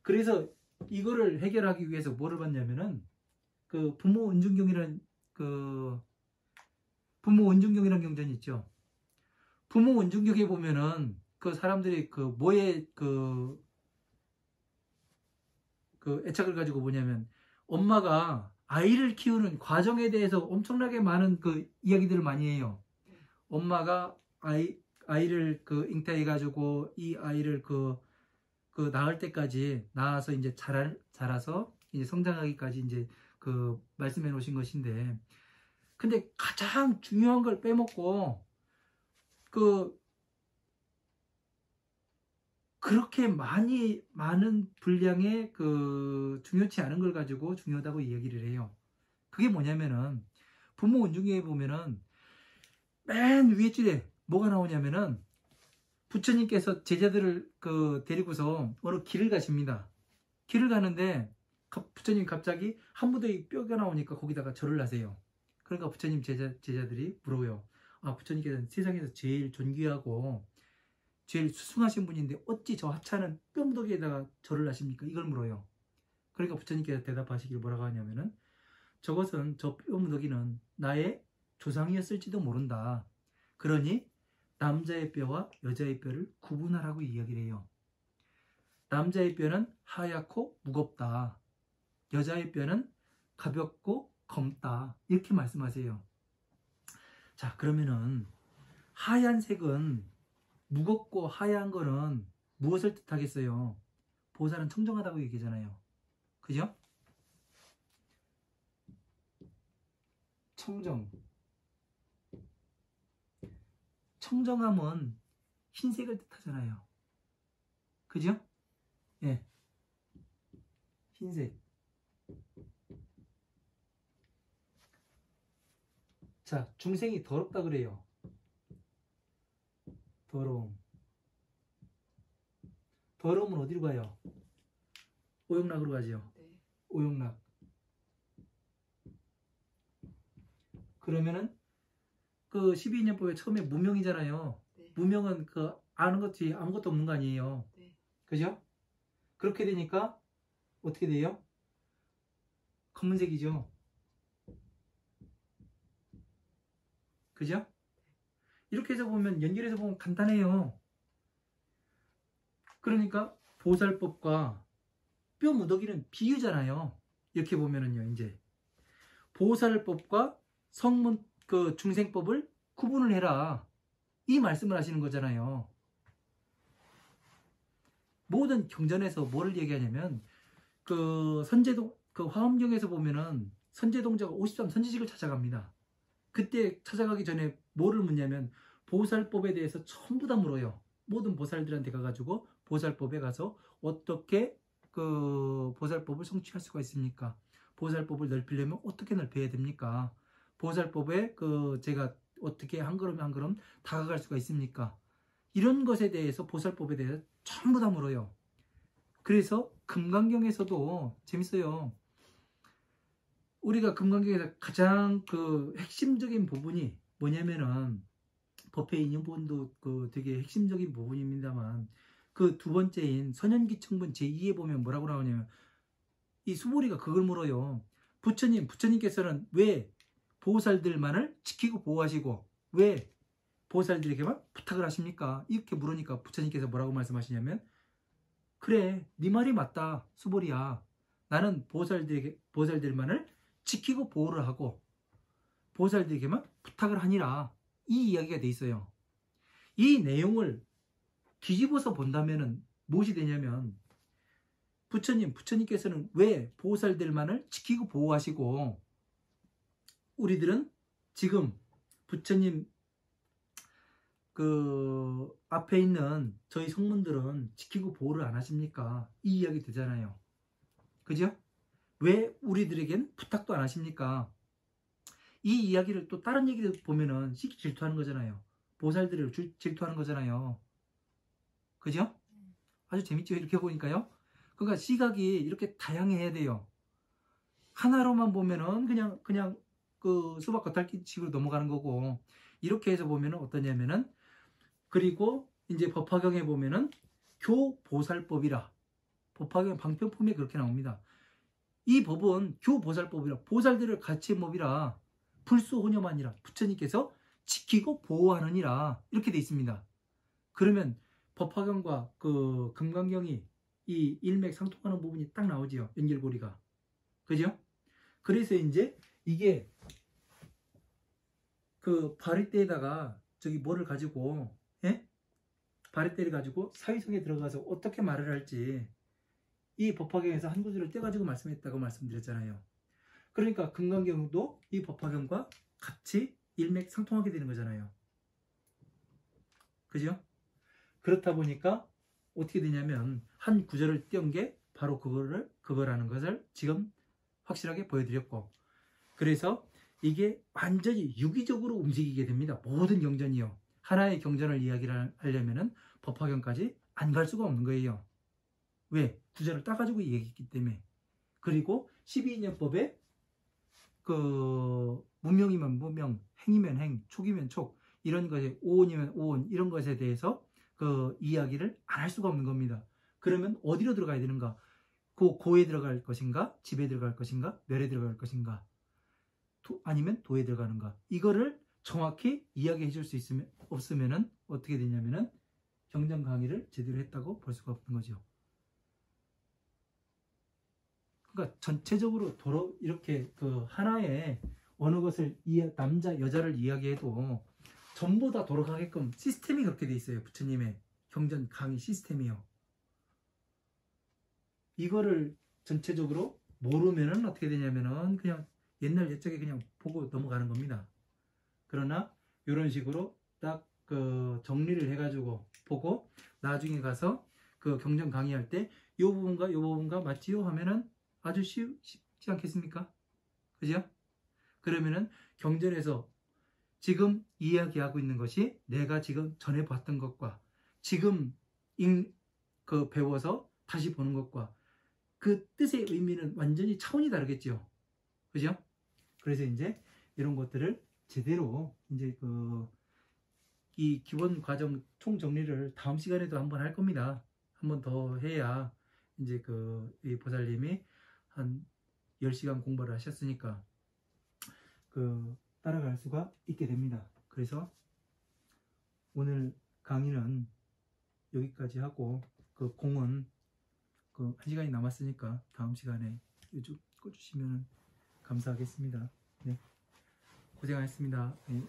그래서 이거를 해결하기 위해서 뭐를 봤냐면은 부모 은중경이라는 부모 은중경이라는 경전이 있죠. 부모 은중경에 보면은 사람들이 뭐에 애착을 가지고 뭐냐면 엄마가 아이를 키우는 과정에 대해서 엄청나게 많은 이야기들을 많이 해요. 엄마가 아이를 잉태해가지고 이 아이를 낳을 때까지 낳아서 이제 자라서 이제 성장하기까지 이제 말씀해 놓으신 것인데, 근데 가장 중요한 걸 빼먹고 그렇게 많은 분량의 중요치 않은 걸 가지고 중요하다고 이야기를 해요. 그게 뭐냐면은 부모 은중경에 보면은 맨 위에 줄에 뭐가 나오냐면은 부처님께서 제자들을 데리고서 어느 길을 가십니다. 길을 가는데 부처님 갑자기 한 무더기 뼈가 나오니까 거기다가 절을 하세요. 그러니까 부처님 제자들이 물어요. 아, 부처님께서는 세상에서 제일 존귀하고 제일 수승하신 분인데 어찌 저 하찮은 뼈무더기에다가 절을 하십니까? 이걸 물어요. 그러니까 부처님께서 대답하시길 뭐라고 하냐면은 저것은, 저 뼈무더기는 나의 조상이었을지도 모른다. 그러니 남자의 뼈와 여자의 뼈를 구분하라고 이야기를 해요. 남자의 뼈는 하얗고 무겁다. 여자의 뼈는 가볍고 검다. 이렇게 말씀하세요. 자, 그러면은 하얀색은 무겁고 하얀 거는 무엇을 뜻하겠어요? 보살은 청정하다고 얘기하잖아요. 그죠? 청정. 청정함은 흰색을 뜻하잖아요. 그죠? 예. 흰색. 자, 중생이 더럽다 그래요. 더러움. 더러움은 어디로 가요? 오용락으로 가죠. 네. 오용락. 그러면은 그 12인연법에 처음에 무명이잖아요. 네. 무명은 그 아는 것이 아무것도 없는 거 아니에요. 네. 그죠? 그렇게 되니까 어떻게 돼요? 검은색이죠. 그죠? 이렇게 해서 보면 연결해서 보면 간단해요. 그러니까 보살법과 뼈 무더기는 비유잖아요. 이렇게 보면은요, 이제 보살법과 성문 그 중생법을 구분을 해라. 이 말씀을 하시는 거잖아요. 모든 경전에서 뭐를 얘기하냐면 그 선제동 그 화엄경에서 보면은 선제동자가 53 선지식을 찾아갑니다. 그때 찾아가기 전에 뭐를 묻냐면 보살법에 대해서 전부 다 물어요. 모든 보살들한테 가가지고 보살법에 가서 어떻게 그 보살법을 성취할 수가 있습니까? 보살법을 넓히려면 어떻게 넓혀야 됩니까? 보살법에 그 제가 어떻게 한 걸음 한 걸음 다가갈 수가 있습니까? 이런 것에 대해서 보살법에 대해서 전부 다 물어요. 그래서 금강경에서도 재밌어요. 우리가 금강경에서 가장 그 핵심적인 부분이 뭐냐면은 법회 인용본도 그 되게 핵심적인 부분입니다만 그 두 번째인 선현기청분 제2에 보면 뭐라고 나오냐면 이 수보리가 그걸 물어요. 부처님께서는 왜 보살들만을 지키고 보호하시고 왜 보살들에게만 부탁을 하십니까? 이렇게 물으니까 부처님께서 뭐라고 말씀하시냐면 그래, 네 말이 맞다, 수보리야. 나는 보살들만을 지키고 보호를 하고 보살들에게만 부탁을 하니라. 이 이야기가 돼 있어요. 이 내용을 뒤집어서 본다면은 무엇이 되냐면 부처님께서는 왜 보살들만을 지키고 보호하시고 우리들은 지금 부처님 그 앞에 있는 저희 성문들은 지키고 보호를 안 하십니까? 이 이야기 되잖아요. 그죠? 왜 우리들에겐 부탁도 안 하십니까? 이 이야기를 또 다른 얘기를 보면은 질투하는 거잖아요. 보살들을 질투하는 거잖아요. 그죠? 아주 재밌죠? 이렇게 보니까요. 그러니까 시각이 이렇게 다양해야 돼요. 하나로만 보면은 그냥 그 수박 겉핥기식으로 넘어가는 거고 이렇게 해서 보면은 어떠냐면은 그리고 이제 법화경에 보면은 교보살법이라 법화경 방편품에 그렇게 나옵니다. 이 법은 교보살법이라 보살들을 갖춘 법이라 불수호념하니라 부처님께서 지키고 보호하느니라 이렇게 돼 있습니다. 그러면 법화경과 그 금강경이 이 일맥상통하는 부분이 딱 나오지요. 연결고리가. 그죠? 그래서 이제 이게 그 바리떼에다가 저기 뭐를 가지고 바리떼를 가지고 사위성에 들어가서 어떻게 말을 할지 이 법화경에서 한 구절을 떼가지고 말씀했다고 말씀드렸잖아요. 그러니까 금강경도 이 법화경과 같이 일맥상통하게 되는 거잖아요. 그죠? 그렇다 보니까 어떻게 되냐면 한 구절을 띄운 게 바로 그거라는 것을 지금 확실하게 보여드렸고 그래서 이게 완전히 유기적으로 움직이게 됩니다. 모든 경전이요. 하나의 경전을 이야기를 하려면은 법화경까지 안 갈 수가 없는 거예요. 왜? 구절을 따가지고 얘기했기 때문에. 그리고 12인연법에 그 무명이면 무명, 행이면 행, 촉이면 촉 이런 것에 오온이면 오온 이런 것에 대해서 그 이야기를 안 할 수가 없는 겁니다. 그러면 어디로 들어가야 되는가? 고에 들어갈 것인가? 집에 들어갈 것인가? 멸에 들어갈 것인가? 아니면 도에 들어가는가? 이거를 정확히 이야기해 줄 수 없으면은 어떻게 되냐면은 경전 강의를 제대로 했다고 볼 수가 없는 거죠. 그러니까 전체적으로 이렇게 그 하나의 어느 것을 남자 여자를 이야기해도 전부 다 돌아가게끔 시스템이 그렇게 돼 있어요. 부처님의 경전 강의 시스템이요. 이거를 전체적으로 모르면은 어떻게 되냐면은 그냥 옛날 옛적에 그냥 보고 넘어가는 겁니다. 그러나 이런 식으로 딱 그 정리를 해가지고 보고 나중에 가서 그 경전 강의할 때 요 부분과 요 부분과 맞지요 하면은 아주 쉽지 않겠습니까? 그죠? 그러면은 경전에서 지금 이야기하고 있는 것이 내가 지금 전에 봤던 것과 지금 배워서 다시 보는 것과 그 뜻의 의미는 완전히 차원이 다르겠죠. 그죠? 그래서 이제 이런 것들을 제대로 이제 이 기본 과정 총 정리를 다음 시간에도 한번 할 겁니다. 한번 더 해야 이제 이 보살님이 한 10시간 공부를 하셨으니까 따라갈 수가 있게 됩니다. 그래서 오늘 강의는 여기까지 하고 공은 1시간이 남았으니까 다음 시간에 요즘 꺼주시면 감사하겠습니다. 네. 고생하셨습니다. 네.